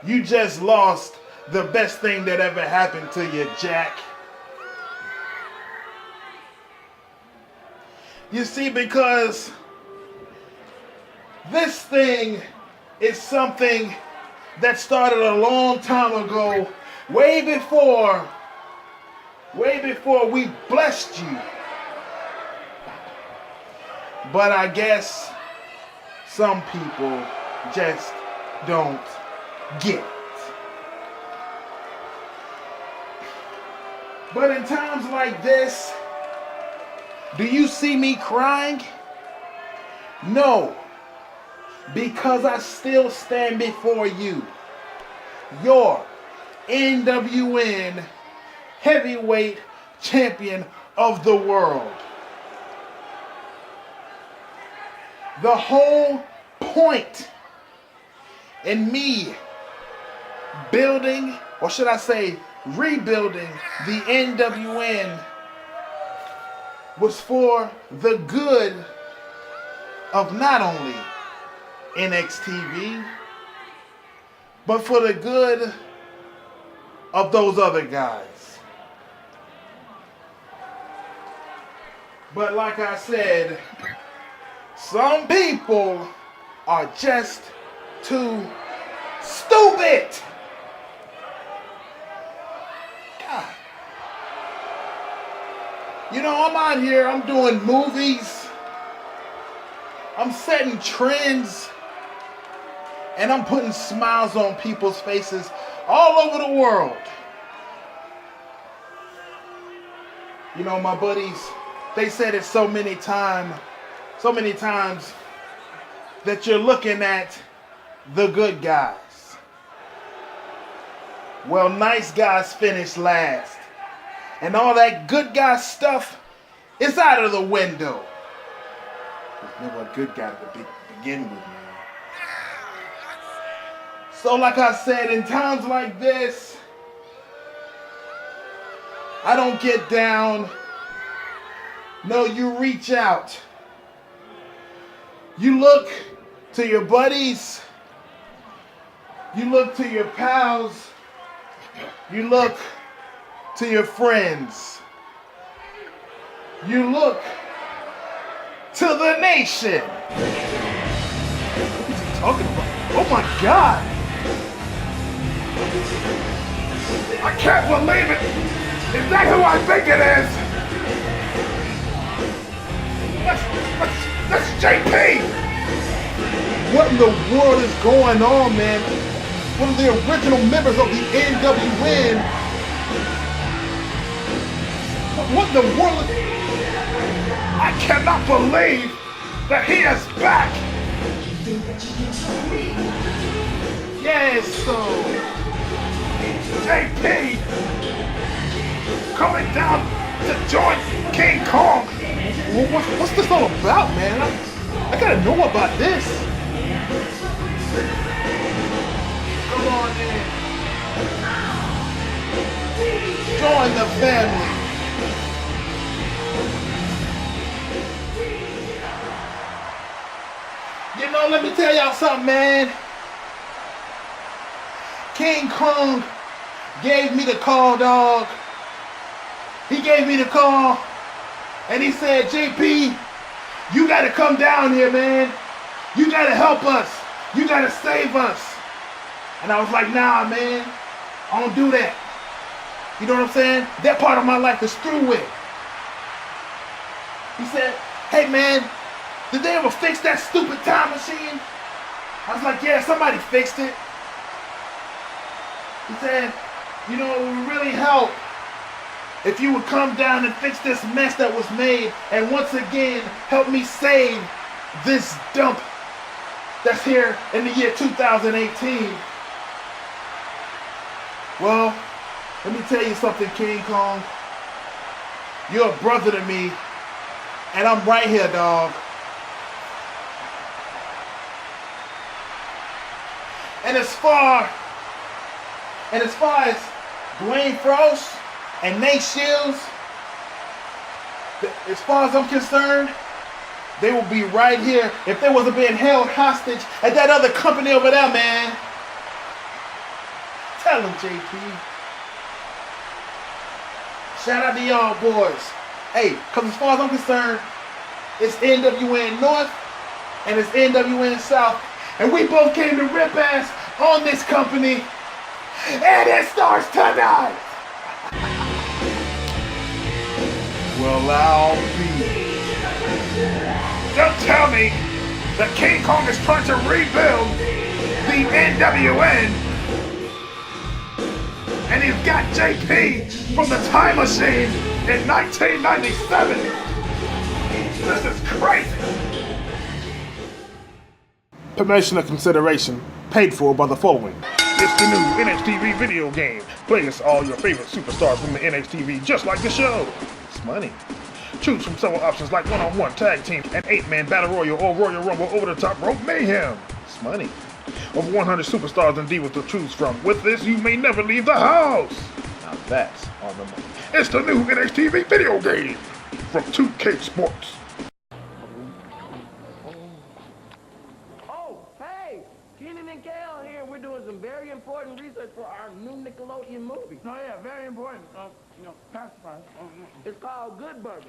You just lost the best thing that ever happened to you, Jack. You see, because this thing is something that started a long time ago, way before we blessed you. But I guess some people just don't get it. But in times like this, do you see me crying? No, because I still stand before you, your NWN heavyweight champion of the world. The whole point in me building, or should I say rebuilding, the NWN was for the good of not only NXTV, but for the good of those other guys. But like I said, some people are just too stupid. God. I'm out here, I'm doing movies, I'm setting trends, and I'm putting smiles on people's faces all over the world. My buddies, they said it so many times that you're looking at the good guys. Well, nice guys finish last. And all that good guy stuff is out of the window. There's never a good guy to begin with, man. So like I said, in times like this, I don't get down. No, you reach out. You look to your buddies. You look to your pals. You look to your friends. You look to the nation. talking about? Oh my God! I can't believe it! Is that who I think it is? That's JP! What in the world is going on, man? One of the original members of the NWN. What in the world? I cannot believe that he is back! Yes, so JP coming down to join King Kong. well, what's this all about, man? I gotta know about this. Come on in. Join the family. You know, let me tell y'all something, man. King Kong gave me the call, dog. He gave me the call, and he said, JP, you gotta come down here, man. You gotta help us. You gotta save us. And I was like, nah, man, I don't do that. You know what I'm saying? That part of my life is through with. He said, hey, man, did they ever fix that stupid time machine? I was like, yeah, somebody fixed it. He said, you know, it would really help if you would come down and fix this mess that was made, and once again, help me save this dump that's here in the year 2018. Well, let me tell you something, King Kong. You're a brother to me, and I'm right here, dog. And as far as Dwayne Frost and Nate Shields, as far as I'm concerned, they will be right here if they wasn't being held hostage at that other company over there, man. Tell them, JP. Shout out to y'all boys. Hey, because as far as I'm concerned, it's NWN North and it's NWN South. And we both came to rip ass on this company. And it starts tonight. Well, I'll be. Don't tell me that King Kong is trying to rebuild the NWN. And he's got JP from the time machine in 1997. This is crazy. Permission of consideration paid for by the following. It's the new NXTV video game. Play as all your favorite superstars from the NXTV, just like the show. It's money. Choose from several options like one-on-one, tag team, and 8-man battle royal or royal rumble over the top rope mayhem. It's money. Over 100 superstars and divas to choose from. With this, you may never leave the house. Now that's on the money. It's the new NXTV video game from 2K Sports. Oh, hey, Keenan and Kale here. We're doing some very important research for our new Nickelodeon movie. Oh yeah, very important. Pacifier. It's called Good Burger.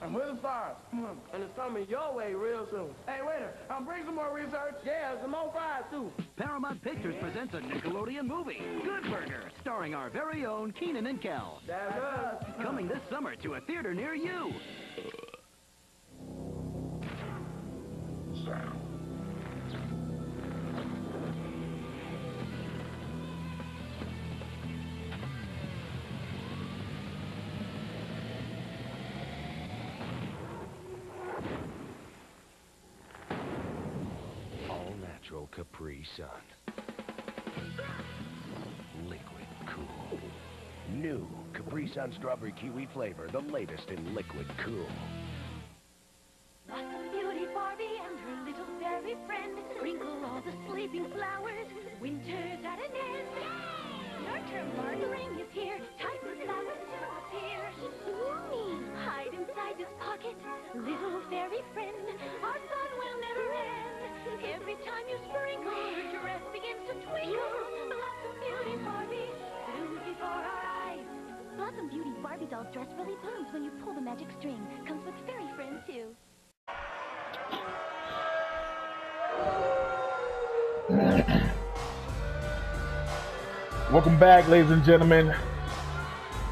And we're the stars. And it's coming your way real soon. Hey, waiter, bring some more research. Yeah, some more fries too. Paramount Pictures presents a Nickelodeon movie, Good Burger, starring our very own Keenan and Kel. That's us. Coming this summer to a theater near you. All-natural Capri Sun. Liquid Cool. New Capri Sun Strawberry Kiwi flavor, the latest in liquid cool. Blossom Beauty Barbie and her little fairy friend sprinkle all the sleeping flowers. Winter's at an end. Your turn, Barbie. Spring is here. Time for flowers to appear. Yummy. Hide inside this pocket, little fairy friend. Our fun will never end. Every time you sprinkle, your dress begins to twinkle. Blossom Beauty Barbie blooms before our eyes. Blossom Beauty Barbie doll's dress really blooms when you pull the magic string. Comes with fairy friend too. Welcome back, ladies and gentlemen.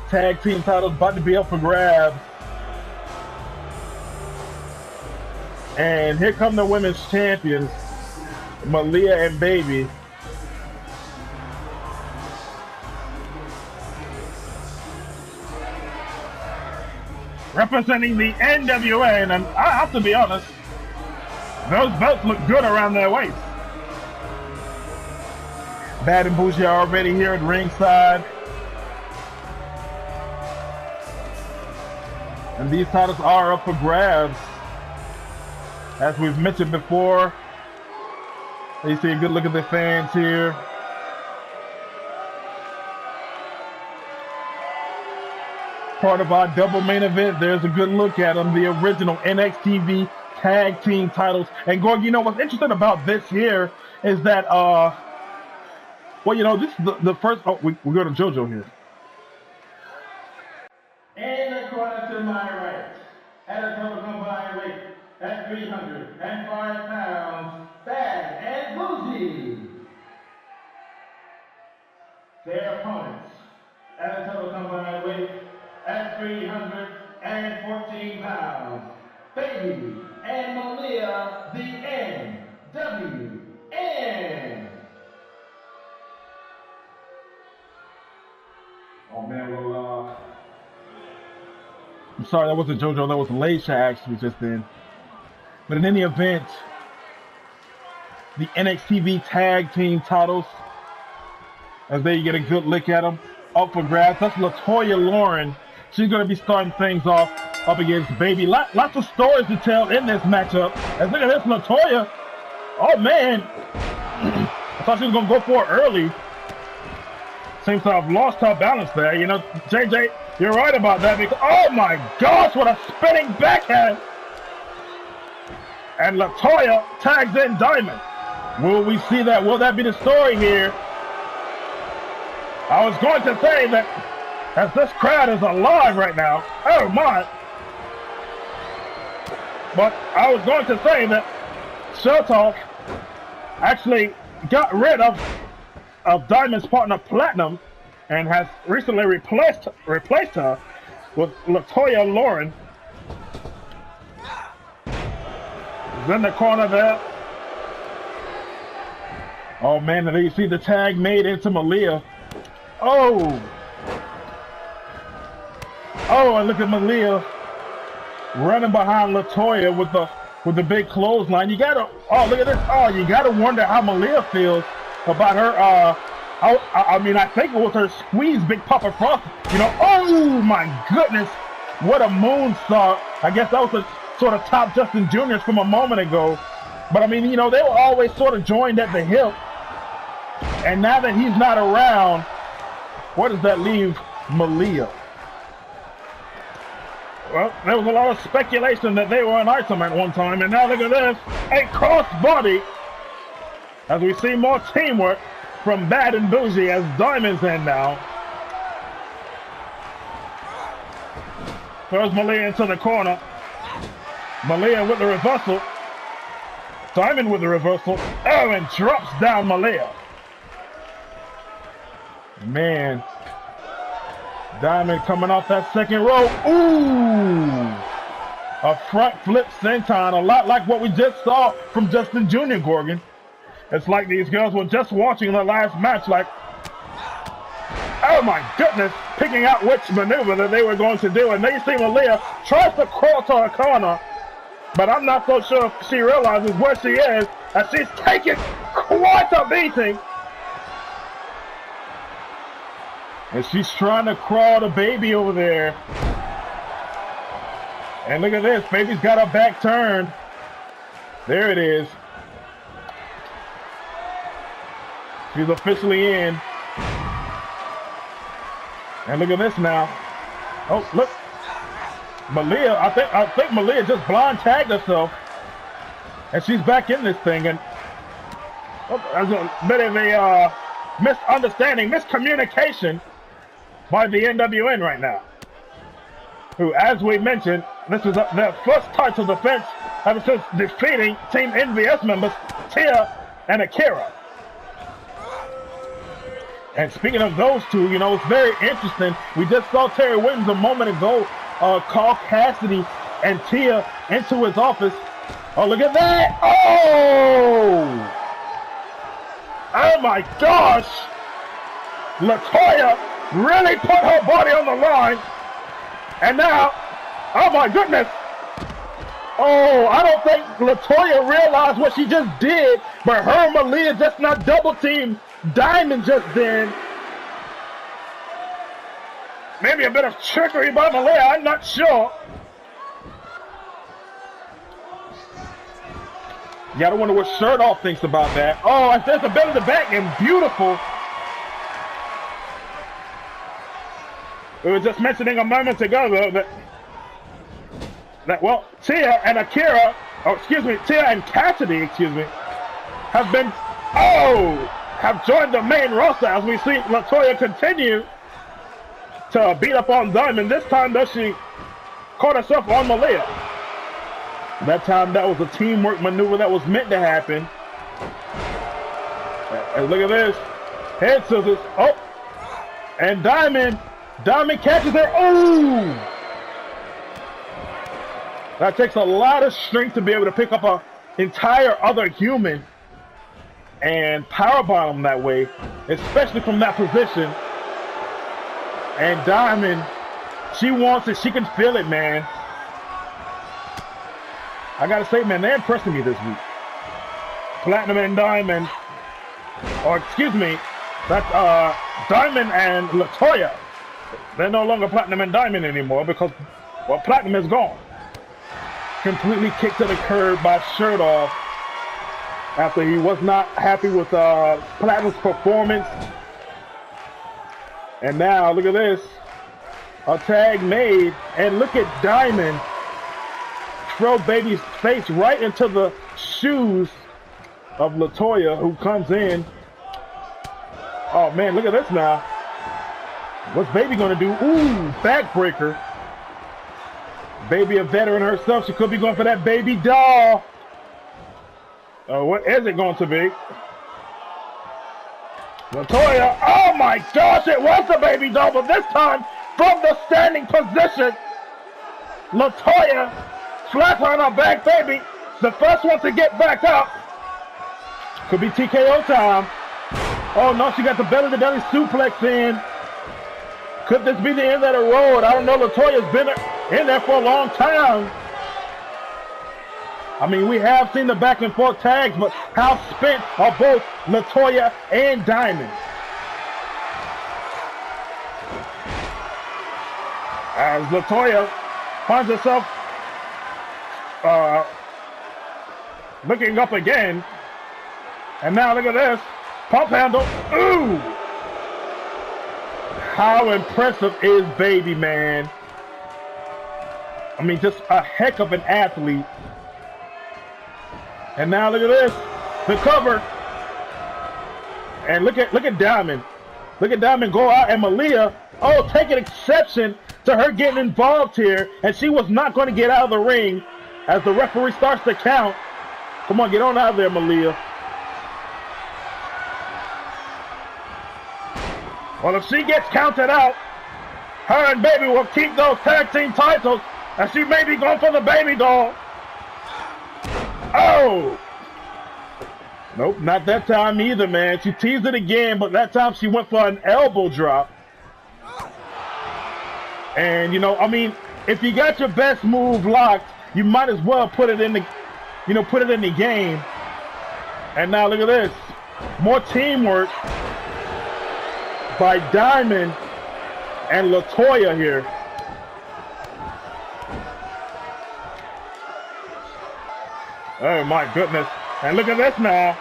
Tag team titles about to be up for grabs. And here come the women's champions, Malia and Baby. Representing the NWA, and I have to be honest, those belts look good around their waist. Bad and Bougie are already here at ringside. And these titles are up for grabs. As we've mentioned before, you see a good look at the fans here. Part of our double main event, there's a good look at them, the original NXTV tag team titles. And Gorg, you know what's interesting about this here is that, well, you know, this is the first, oh, we go to JoJo here. In the corner to my right, at a total combined weight at 305 pounds, Bad and Bougie. Their opponents, at a total combined weight at 314 pounds, Baby and Malia, the NWN. Oh man, well, I'm sorry, that wasn't JoJo, that was Leisha actually just then. But in any event, the NXTV tag team titles, as they get a good look at them, up for grabs. That's LaToya Lauren. She's going to be starting things off up against Baby. Lots of stories to tell in this matchup. And look at this, LaToya. Oh, man. I thought she was going to go for it early. Seems to have lost her balance there. You know, JJ, you're right about that. Because, oh, my gosh, what a spinning backhand. And LaToya tags in Diamond. Will we see that? Will that be the story here? I was going to say that as this crowd is alive right now, oh my. But I was going to say that Showtalk actually got rid of Diamond's partner Platinum and has recently replaced her with LaToya Lauren. Is in the corner there. Oh man, there you see the tag made into Malia. Oh! Oh, and look at Malia running behind LaToya with the big clothesline. You gotta, oh look at this. Oh, you gotta wonder how Malia feels about her. I mean, I think it was her squeeze Big Papa Frost. You know, oh my goodness, what a moonsault! I guess that was a sort of top Justin Jr.'s from a moment ago. But I mean, you know, they were always sort of joined at the hip. And now that he's not around, where does that leave Malia? Well, there was a lot of speculation that they were an item at one time, and now look at this, a crossbody. As we see more teamwork from Bad and Bougie as Diamond's in now. Throws Malia into the corner. Malia with the reversal. Diamond with the reversal. Oh, and drops down Malia. Man. Diamond coming off that second row. Ooh! A front flip senton, a lot like what we just saw from Justin Jr. Gorgon. It's like these girls were just watching the last match like, oh my goodness, picking out which maneuver that they were going to do. And then you see Malia tries to crawl to her corner, but I'm not so sure if she realizes where she is, as she's taking quite a beating. And she's trying to crawl the Baby over there. And look at this, Baby's got her back turned. There it is. She's officially in. And look at this now. Oh, look. Malia, I think Malia just blind tagged herself. And she's back in this thing. And there's a bit of a misunderstanding, miscommunication by the NWN right now. Who, as we mentioned, this is their first title defense ever since defeating Team NVS members Tia and Akira. And speaking of those two, you know, it's very interesting. We just saw Terry Williams a moment ago call Cassidy and Tia into his office. Oh, look at that! Oh! Oh my gosh! LaToya really put her body on the line. And now, oh my goodness! Oh, I don't think LaToya realized what she just did, but her and Malia just not double teamed Diamond just then. Maybe a bit of trickery by Malia, I'm not sure. You gotta wonder what Shirt Off thinks about that. Oh, and there's a bit of the back and beautiful. We were just mentioning a moment ago that well, Tia and Akira, Tia and Cassidy, have been, have joined the main roster as we see LaToya continue to beat up on Diamond. This time, though, she caught herself on Malia. That time, that was a teamwork maneuver that was meant to happen. And look at this. Head scissors. Oh. And Diamond catches her. Oh! That takes a lot of strength to be able to pick up an entire other human and powerbomb him that way, especially from that position. And Diamond, she wants it. She can feel it, man. I gotta say, man, they're impressing me this week. Platinum and Diamond, or excuse me, that's Diamond and LaToya. They're no longer Platinum and Diamond anymore because, well, Platinum is gone. Completely kicked to the curb by Shirt Off after he was not happy with Platinum's performance. And now, look at this. A tag made, and look at Diamond throw Baby's face right into the shoes of LaToya, who comes in. Oh, man, look at this now. What's Baby going to do? Ooh, backbreaker. Baby, a veteran herself. She could be going for that baby doll. What is it going to be? LaToya, oh my gosh, it was the baby doll, but this time from the standing position, LaToya slaps her on her back, Baby. The first one to get back up. Could be TKO time. Oh no, she got the belly-to-belly suplex in. Could this be the end of the road? I don't know. LaToya's been in there for a long time. I mean, we have seen the back and forth tags, but how spent are both LaToya and Diamond? As LaToya finds herself looking up again. And now look at this. Pump handle. Ooh! How impressive is Baby, man? I mean, just a heck of an athlete. And now look at this. The cover. And look at Diamond. Look at Diamond go out, and Malia, taking exception to her getting involved here, and she was not going to get out of the ring as the referee starts to count. Come on, get on out of there, Malia. Well, if she gets counted out, her and Baby will keep those tag team titles, and she may be going for the baby doll. Oh! Nope, not that time either, man. She teased it again, but that time she went for an elbow drop. And, you know, I mean, if you got your best move locked, you might as well put it in the, put it in the game. And now look at this. More teamwork by Diamond and LaToya here. Oh my goodness. And look at this now.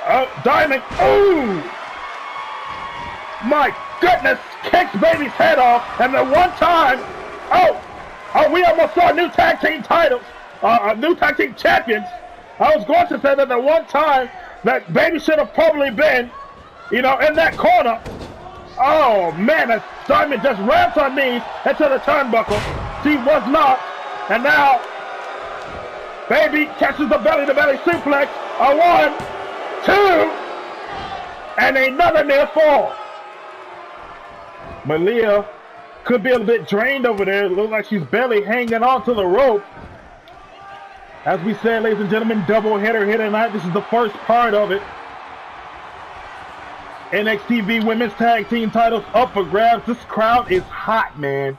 Oh, Diamond. Ooh! My goodness. Kicks Baby's head off. And the one time. We almost saw new tag team titles. New tag team champions. I was going to say that the one time that Baby should have probably been, in that corner. Oh, man. As Diamond just ramps her knees into the turnbuckle. She was not. And now Baby catches the belly-to-belly suplex. A 1, 2, and another near fall. Malia could be a bit drained over there. It looks like she's barely hanging on to the rope. As we said, ladies and gentlemen, double header here tonight. This is the first part of it. NXTV Women's Tag Team titles up for grabs. This crowd is hot, man.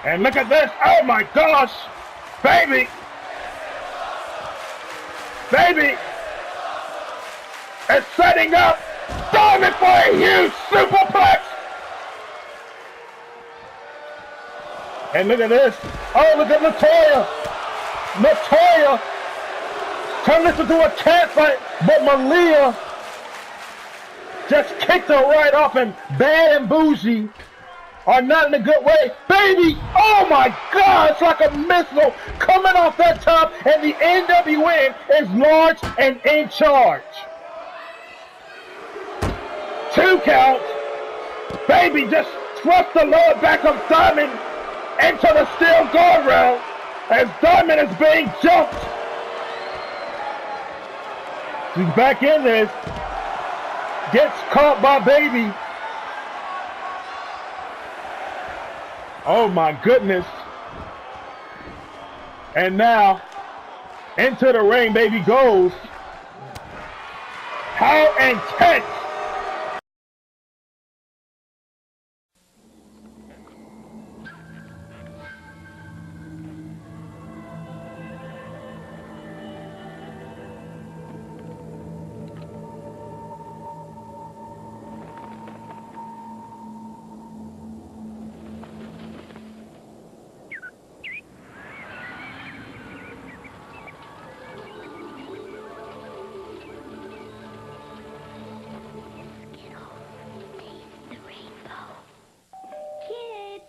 And look at this. Oh my gosh. Baby. Baby is setting up Diamond for a huge superplex. And look at this. Oh, look at Latoya. Latoya turned this into a cat fight, but Malia just kicked her right off, and Bad and Bougie are not in a good way. Baby, oh my God, it's like a missile coming off that top, and the NWN is large and in charge. 2 counts. Baby just thrust the lower back of Diamond into the steel guardrail as Diamond is being jumped. She's back in this. Gets caught by Baby. Oh my goodness. And now into the ring Baby goes. How intense.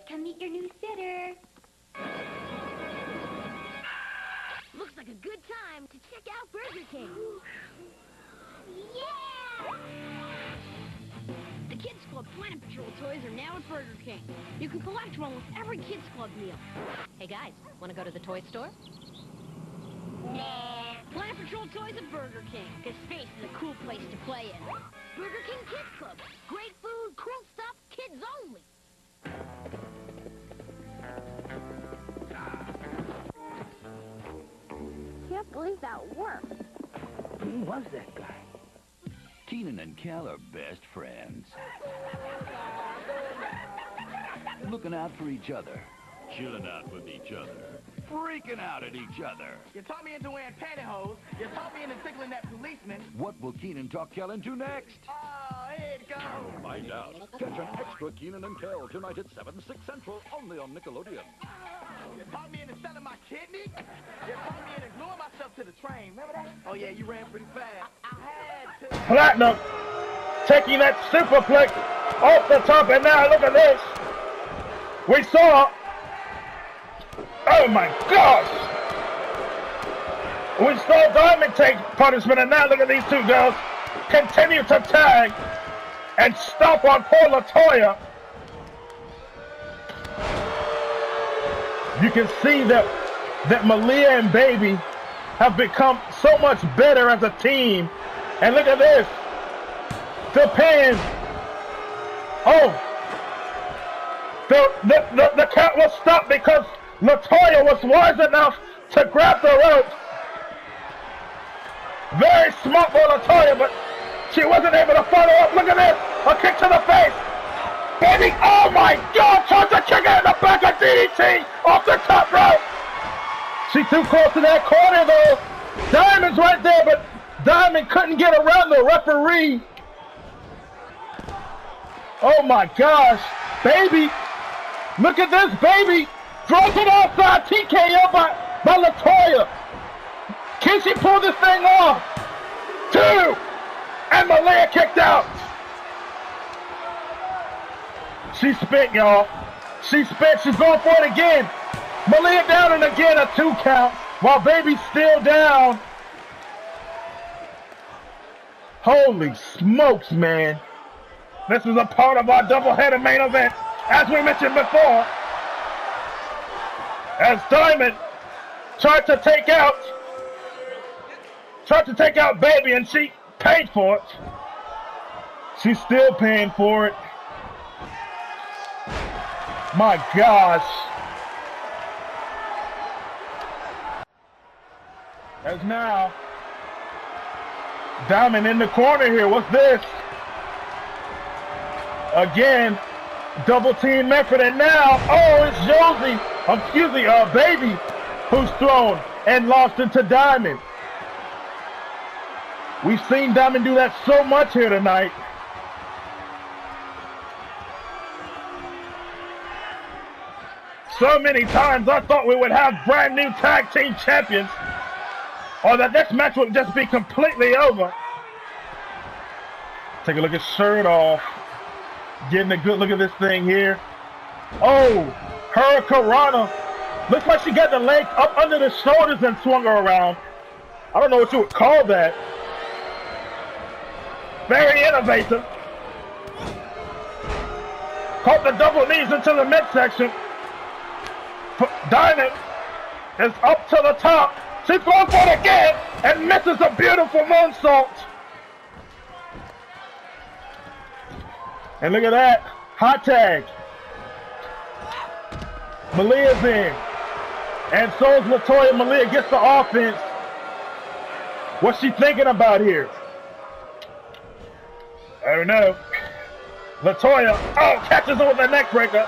Come meet your new sitter. Looks like a good time to check out Burger King. Yeah! The Kids Club Planet Patrol toys are now at Burger King. You can collect one with every Kids Club meal. Hey guys, want to go to the toy store? Nah. Planet Patrol toys at Burger King, because space is a cool place to play in. Burger King Kids Club. Great food, cool stuff, kids only. Can't believe that worked. Who was that guy? Keenan and Kel are best friends. Looking out for each other. Chilling out with each other. Freaking out at each other. You taught me into wearing pantyhose. You taught me into tickling that policeman. What will Keenan talk Kel into next? Oh, here it goes. Find out. Catch an extra Keenan and Kel tonight at 7, 6 Central, only on Nickelodeon. You taught me into selling my kidney. You taught me into gluing myself to the train. Remember that? Oh, yeah, you ran pretty fast. I had to. Platinum taking that superplex off the top, and now look at this. We saw. Oh my gosh! We saw Diamond take punishment, and now look at these two girls continue to tag and stomp on poor Latoya. You can see that Malia and Baby have become so much better as a team. And look at this. The pin. Oh. The count was stopped because Latoya was wise enough to grab the ropes. Very smart for Latoya, but she wasn't able to follow up. Look at this. A kick to the face. Baby, oh my God, tries to kick her in the back of DDT off the top rope. She's too close to that corner though. Diamond's right there, but Diamond couldn't get around the referee. Oh my gosh. Baby, look at this, Baby. Throws it outside, TKO by Latoya. Can she pull this thing off? 2, and Malia kicked out. She spit, y'all. She spit. She's going for it again. Malia down, and again a 2 count while Baby's still down. Holy smokes, man. This is a part of our doubleheader main event, as we mentioned before. As Diamond tried to take out Baby, and she paid for it. She's still paying for it. My gosh. As now, Diamond in the corner here. What's this? Again, double team effort, and now, oh, it's Baby, who's thrown and lost into Diamond. We've seen Diamond do that so much here tonight. So many times I thought we would have brand new tag team champions, or that this match would just be completely over. Take a look at shirt off. Getting a good look at this thing here. Oh, Hurricanrana. Looks like she got the legs up under the shoulders and swung her around. I don't know what you would call that. Very innovative. Caught the double knees into the midsection. Diamond is up to the top. She's going for it again and misses a beautiful moonsault. And look at that. Hot tag. Malia's in. And so is Latoya. Malia gets the offense. What's she thinking about here? I don't know. Latoya, oh, catches her with a neck breaker.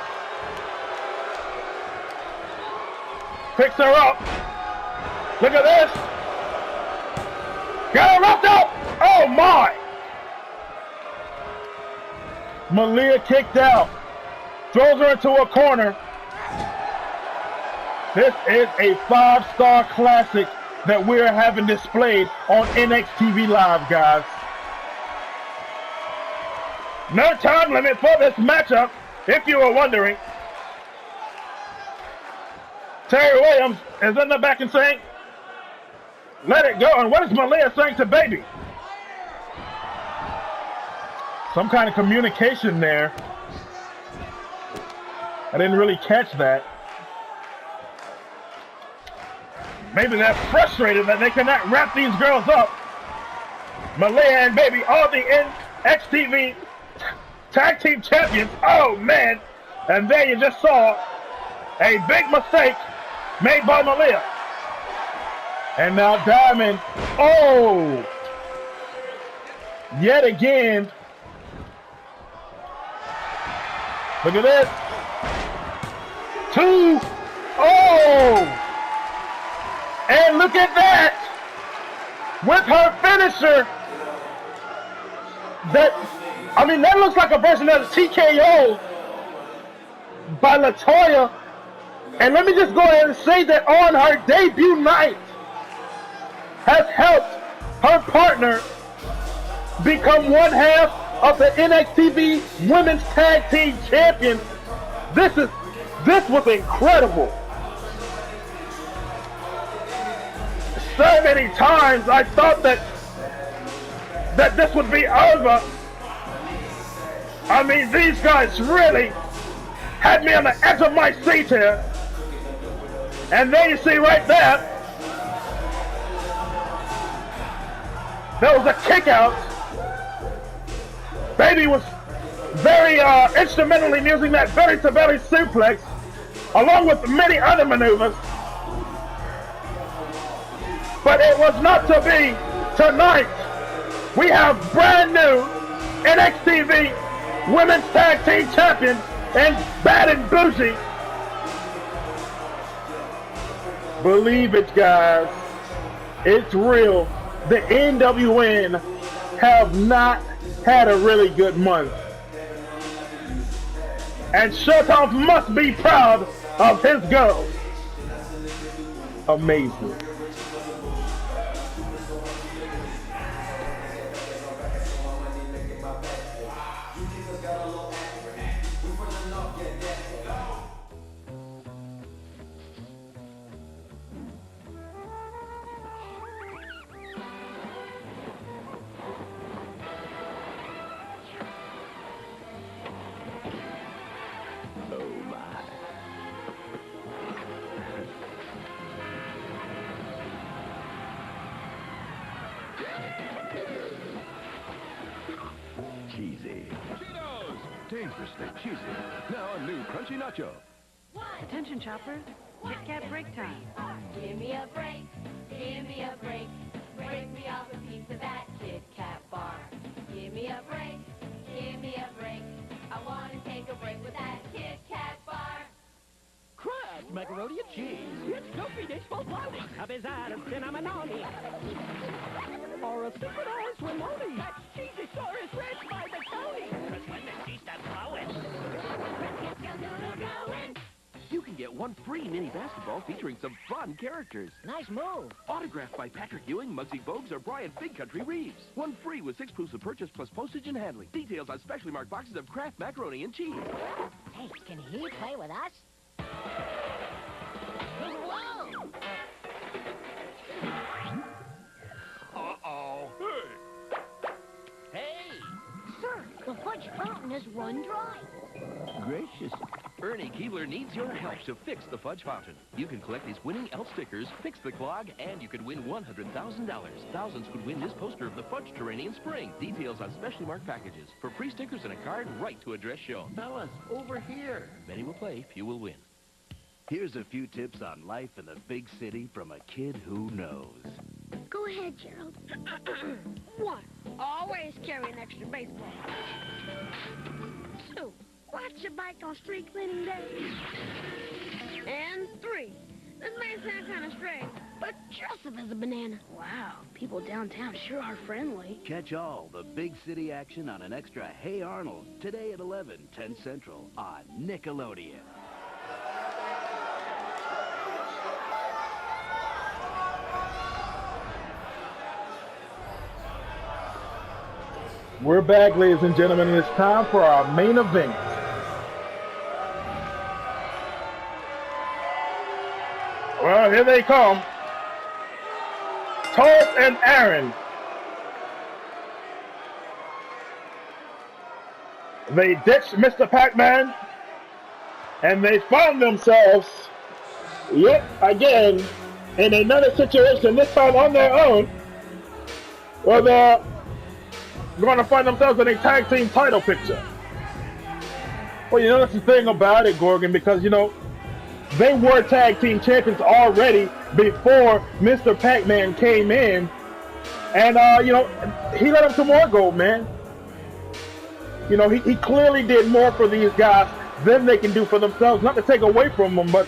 Picks her up. Look at this. Got her wrapped up. Oh, my. Malia kicked out. Throws her into a corner. This is a 5-star classic that we're having displayed on NXTV Live, guys. No time limit for this matchup, if you were wondering. Terry Williams is in the back and saying, let it go. And what is Malia saying to Baby? Some kind of communication there. I didn't really catch that. Maybe they're frustrated that they cannot wrap these girls up. Malia and Baby are the NXTV Tag Team Champions. Oh, man. And there you just saw a big mistake made by Malia. And now Diamond. Oh. Yet again. Look at this. 2. Oh. And look at that. With her finisher. That looks like a version of the TKO by Latoya. And let me just go ahead and say that on her debut night has helped her partner become one half of the NXTV Women's Tag Team Champions. This was incredible. So many times I thought that this would be over. I mean, these guys really had me on the edge of my seat here. And there you see right there, there was a kick out. Baby was very instrumental in using that belly-to-belly suplex, along with many other maneuvers. But it was not to be tonight. We have brand new NXTV Women's Tag Team Champions and Bad and Bougie. Believe it, guys. It's real. The NWN have not had a really good month. And Showtime must be proud of his girls. Amazing. Cheesy. change for Stay Cheesy. Now a new crunchy nacho. Attention, choppers. Kit Kat break time. Give me a break. Give me a break. Break me off a piece of that Kit Kat bar. Give me a break. Give me a break. I want to take a break with that Kit Kat bar. Crushed macaroni and cheese. It's Goofy Dish for Brownie. A bizarre cinnamon-oni. Or a synchronized rimoni. That cheesy store is rich by the county. 'Cause when the cheese starts flowing, it's going. You can get one free mini basketball featuring some fun characters. Nice move. Autographed by Patrick Ewing, Muggsy Bogues, or Brian Big Country Reeves. One free with 6 proofs of purchase plus postage and handling. Details on specially marked boxes of Kraft macaroni and cheese. Hey, can he play with us? Whoa! Uh-oh. Hey! Sir, the fudge fountain has run dry. Gracious. Ernie Keebler needs your help to fix the fudge fountain. You can collect these winning elf stickers, fix the clog, and you could win $100,000. Thousands could win this poster of the Fudge Terrainian Spring. Details on specially marked packages. For free stickers and a card, right to address shown. Fellas, over here. Many will play, few will win. Here's a few tips on life in the big city from a kid who knows. Go ahead, Gerald. 1. Always carry an extra baseball. 2. Watch your bike on street cleaning day. And 3. This may sound kind of strange, but dress up as a banana. Wow, people downtown sure are friendly. Catch all the big city action on an extra Hey Arnold today at 11, 10 Central on Nickelodeon. We're back, ladies and gentlemen, and it's time for our main event. Well, here they come. Taurus and Aaron. They ditched Mr. Pac-Man, and they found themselves yet again in another situation, this time on their own, where they're going to find themselves in a tag team title picture. Well, you know, that's the thing about it, Gorgon, because, you know, they were tag team champions already before Mr. Pac-Man came in. And, you know, he let them some more gold, man. You know, he clearly did more for these guys than they can do for themselves. Not to take away from them, but,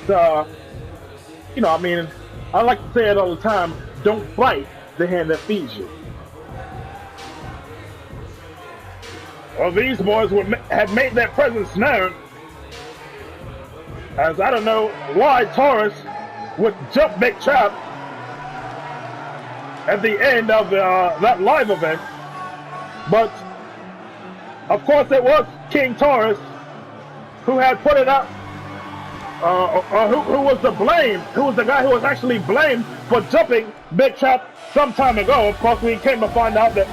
you know, I mean, I like to say it all the time, don't fight the hand that feeds you. Well, these boys had made their presence known, as I don't know why Taurus would jump Big Trap at the end of that live event, but of course it was King Taurus who had put it up, who was the guy who was actually blamed for jumping Big Trap some time ago. Of course, we came to find out that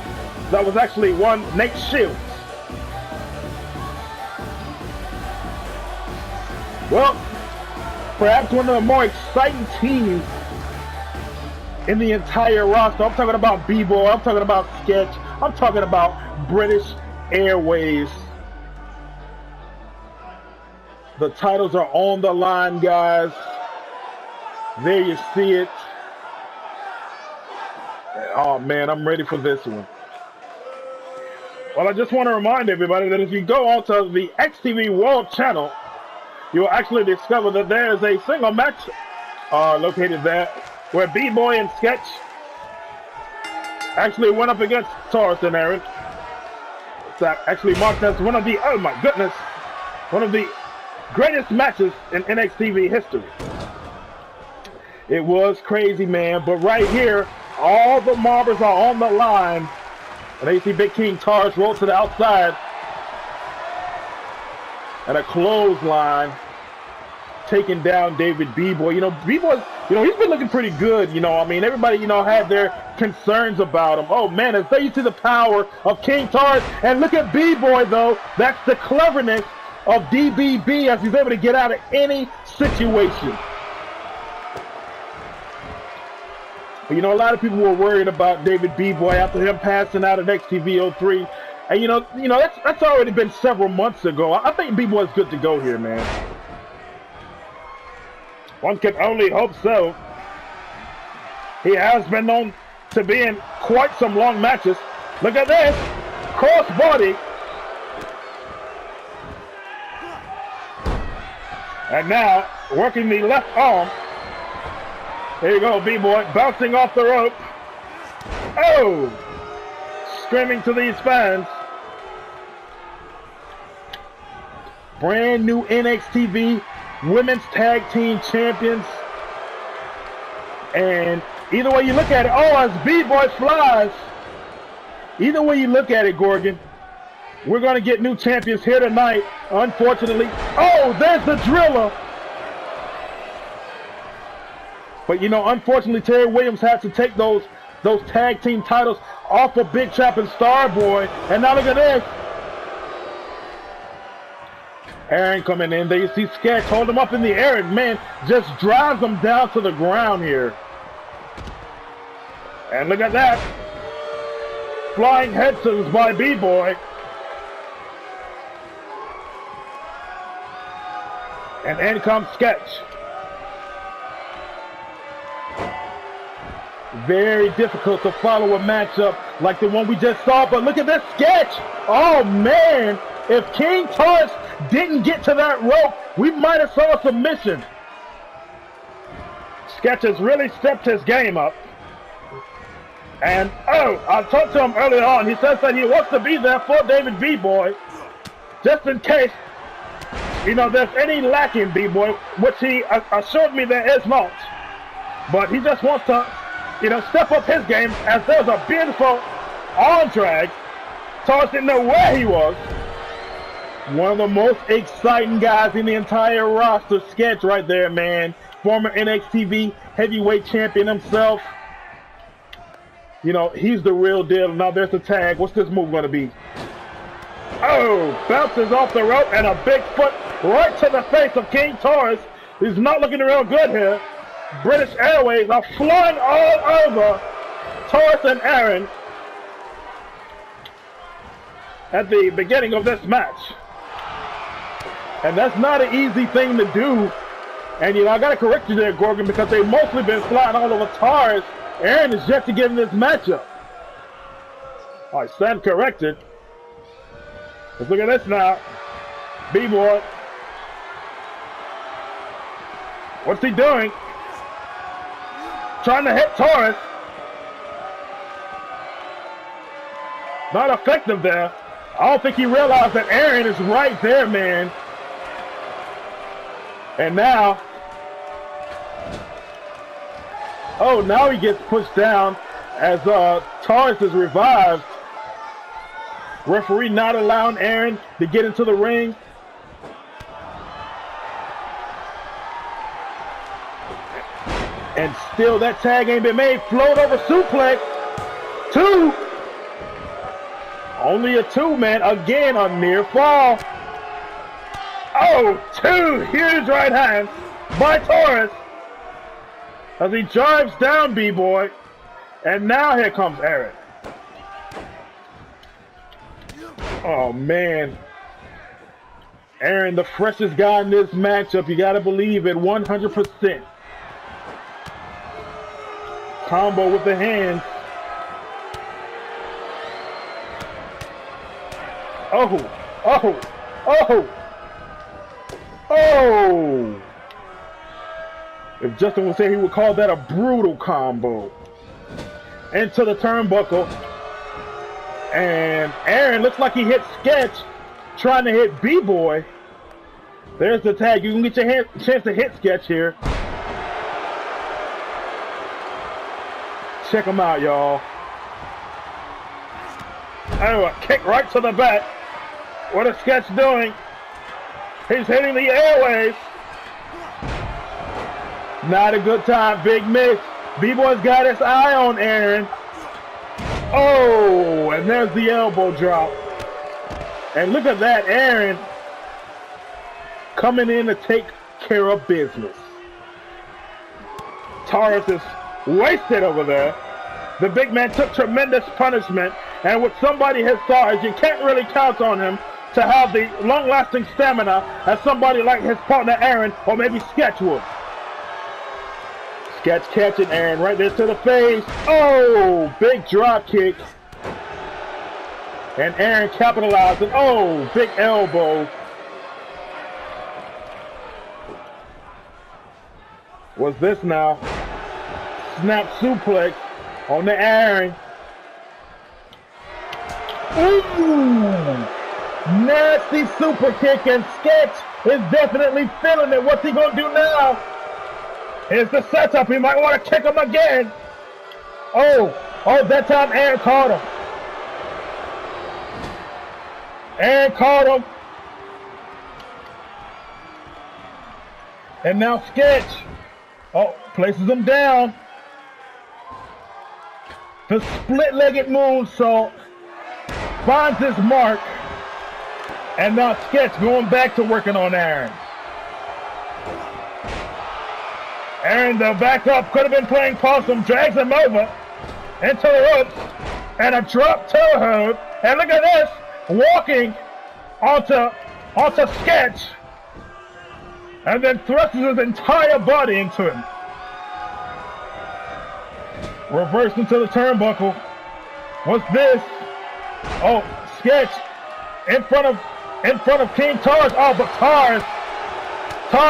that was actually one Nate Shields. Well, perhaps one of the more exciting teams in the entire roster. I'm talking about B-Boy, I'm talking about Sketch, I'm talking about British Airways. The titles are on the line, guys. There you see it. Oh man, I'm ready for this one. Well, I just want to remind everybody that if you go onto the NXTV World Channel, you'll actually discover that there is a single match located there where B-Boy and Sketch actually went up against Taurus and Aaron. It's actually marked as one of the, oh my goodness, one of the greatest matches in NXTV history. It was crazy, man, but right here, all the marbles are on the line. And you see Big King Taurus roll to the outside. And a clothesline taking down David B-Boy. You know, B-Boy, you know, he's been looking pretty good. You know, I mean, everybody, you know, had their concerns about him. Oh, man, as they see the power of King Taurus. And look at B-Boy, though. That's the cleverness of DBB as he's able to get out of any situation. But, you know, a lot of people were worried about David B-Boy after him passing out at NXTV 03. And that's already been several months ago. I think B-Boy's good to go here, man. One can only hope so. He has been known to be in quite some long matches. Look at this. Cross body. And now, working the left arm. Here you go, B-Boy, bouncing off the rope. Oh! Screaming to these fans. Brand new NXTV Women's Tag Team Champions. And either way you look at it, oh, as B-Boy flies. Either way you look at it, Gorgon, we're going to get new champions here tonight, unfortunately. Oh, there's the Driller. But, unfortunately, Terry Williams had to take those tag team titles off of Big Trap and Starboy. And now look at this. Aaron coming in. There you see Sketch hold him up in the air, and man, just drives him down to the ground here. And look at that. Flying headstones by B-Boy. And in comes Sketch. Very difficult to follow a matchup like the one we just saw, but look at this Sketch. Oh man, if King Taurus didn't get to that rope, we might have saw a submission. Sketch has really stepped his game up. And oh, I talked to him earlier on. He says that he wants to be there for David B-Boy, just in case, there's any lacking, B-Boy, which he assured me there is not. But he just wants to, step up his game, as there's a beautiful arm drag. Taurus didn't know where he was. One of the most exciting guys in the entire roster, Sketch right there, man. Former NXTV heavyweight champion himself. He's the real deal. Now there's the tag. What's this move going to be? Oh, bounces off the rope and a big foot right to the face of King Taurus. He's not looking real good here. British Airways are flying all over Taurus and Aaron at the beginning of this match. And that's not an easy thing to do. And, I got to correct you there, Gorgon, because they've mostly been flying all over Taurus. Aaron is yet to get in this matchup. I stand corrected. Let's look at this now. B-Boy. What's he doing? Trying to hit Taurus. Not effective there. I don't think he realized that Aaron is right there, man. And now, now he gets pushed down as Taurus is revived. Referee not allowing Aaron to get into the ring. And still that tag ain't been made. Float over suplex. 2. Only a 2, man. Again, a near fall. Oh, 2 huge right hands by Taurus as he drives down B-Boy. And now here comes Aaron. Oh, man. Aaron, the freshest guy in this matchup. You got to believe it 100%. Combo with the hands. Oh, oh, oh, oh. If Justin would say, he would call that a brutal combo. Into the turnbuckle. And Aaron looks like he hit Sketch trying to hit B-Boy. There's the tag. You can get your chance to hit Sketch here. Check him out, y'all. Oh, a kick right to the back. What is Sketch doing? He's hitting the airways. Not a good time. Big miss. B-Boy's got his eye on Aaron. Oh, and there's the elbow drop. And look at that, Aaron coming in to take care of business. Taurus is wasted over there. The big man took tremendous punishment. And with somebody his size, you can't really count on him to have the long-lasting stamina as somebody like his partner Aaron or maybe Sketch would. Sketch catching Aaron right there to the face. Oh, big drop kick. And Aaron capitalizing. Oh, big elbow. What's this now? Snap suplex on the Aaron. Ooh! Nasty super kick, and Sketch is definitely feeling it. What's he gonna do now? Here's the setup. He might want to kick him again. Oh, that time Aaron caught him. Aaron caught him. And now Sketch. Oh, places him down. The split-legged moonsault finds his mark. And now Sketch going back to working on Aaron. Aaron, the backup, could have been playing possum, drags him over into the ropes, and a drop toe hold. And look at this, walking onto Sketch, and then thrusts his entire body into him. Reverse into the turnbuckle. What's this? Oh, Sketch in front of King Tars. Oh, but Tars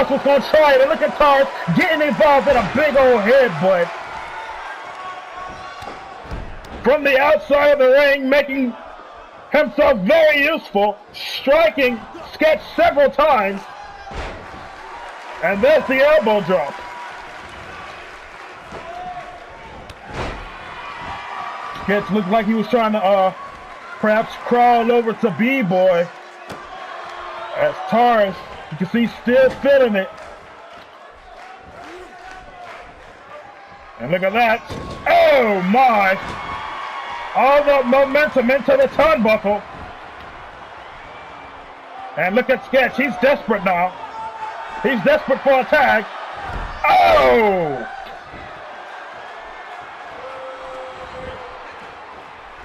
was going to try it. And look at Tars getting involved in a big old headbutt. From the outside of the ring, making himself very useful, striking Sketch several times. And there's the elbow drop. Sketch looked like he was trying to perhaps crawl over to B-Boy. As Tars, you can see, still feeling it. And look at that. Oh my! All the momentum into the turnbuckle. And look at Sketch. He's desperate now. He's desperate for a tag. Oh!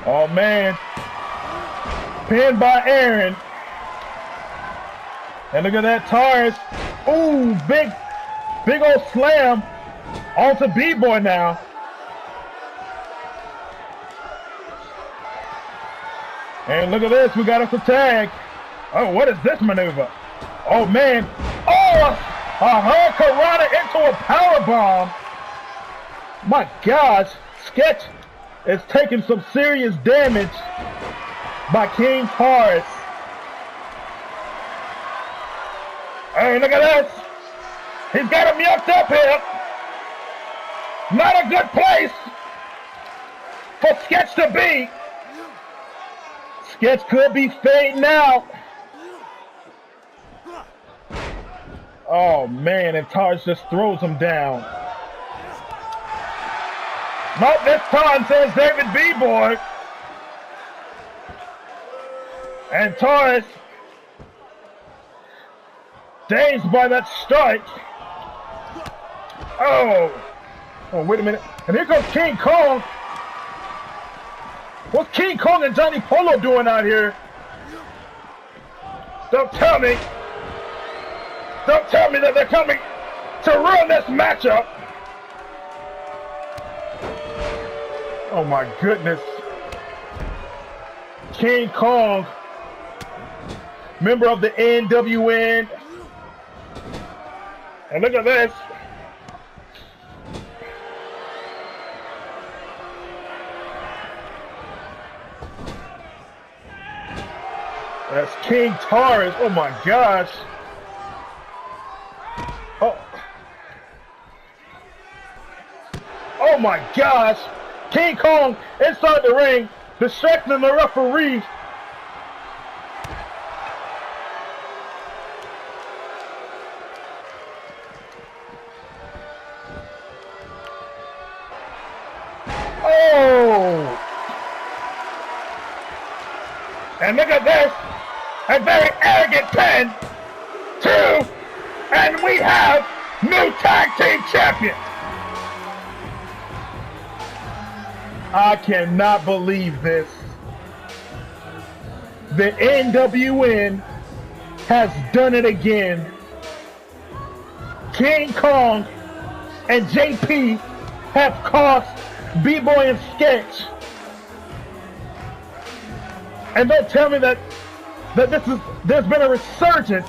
Oh man. Pinned by Aaron. And look at that, Tars. Ooh, big old slam onto B-Boy now. And look at this, we got us a tag. Oh, what is this maneuver? Oh man. Oh, a hurricanrana into a powerbomb. My gosh, Sketch is taking some serious damage by King Tars. Hey, look at this. He's got him yucked up here. Not a good place for Sketch to be. Sketch could be fading out. Oh man, and Tars just throws him down. Not this time, says David B-Boy. And Tars, dazed by that strike. Oh, wait a minute. And here comes King Kong. What's King Kong and Johnny Polo doing out here? Don't tell me that they're coming to ruin this matchup. Oh my goodness. King Kong, member of the NWN. And look at this. That's King Tars. Oh my gosh. Oh my gosh. King Kong inside the ring, distracting the referee. Oh! And look at this. A very arrogant pin. 2. And we have new tag team champions. I cannot believe this. the NWN has done it again. King Kong and JP have cost B-Boy and Sketch. And don't tell me that there's been a resurgence.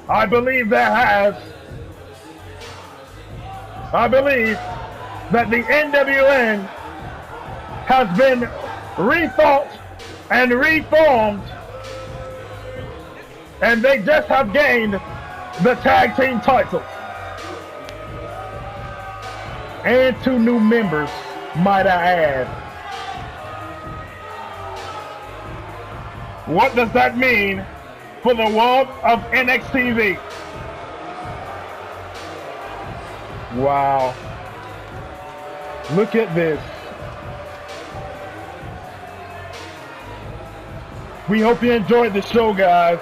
I believe there has. I believe that the NWN has been rethought and reformed, and they just have gained the tag team titles. And 2 new members, might I add. What does that mean for the world of NXTV? Wow. Look at this. We hope you enjoyed the show, guys.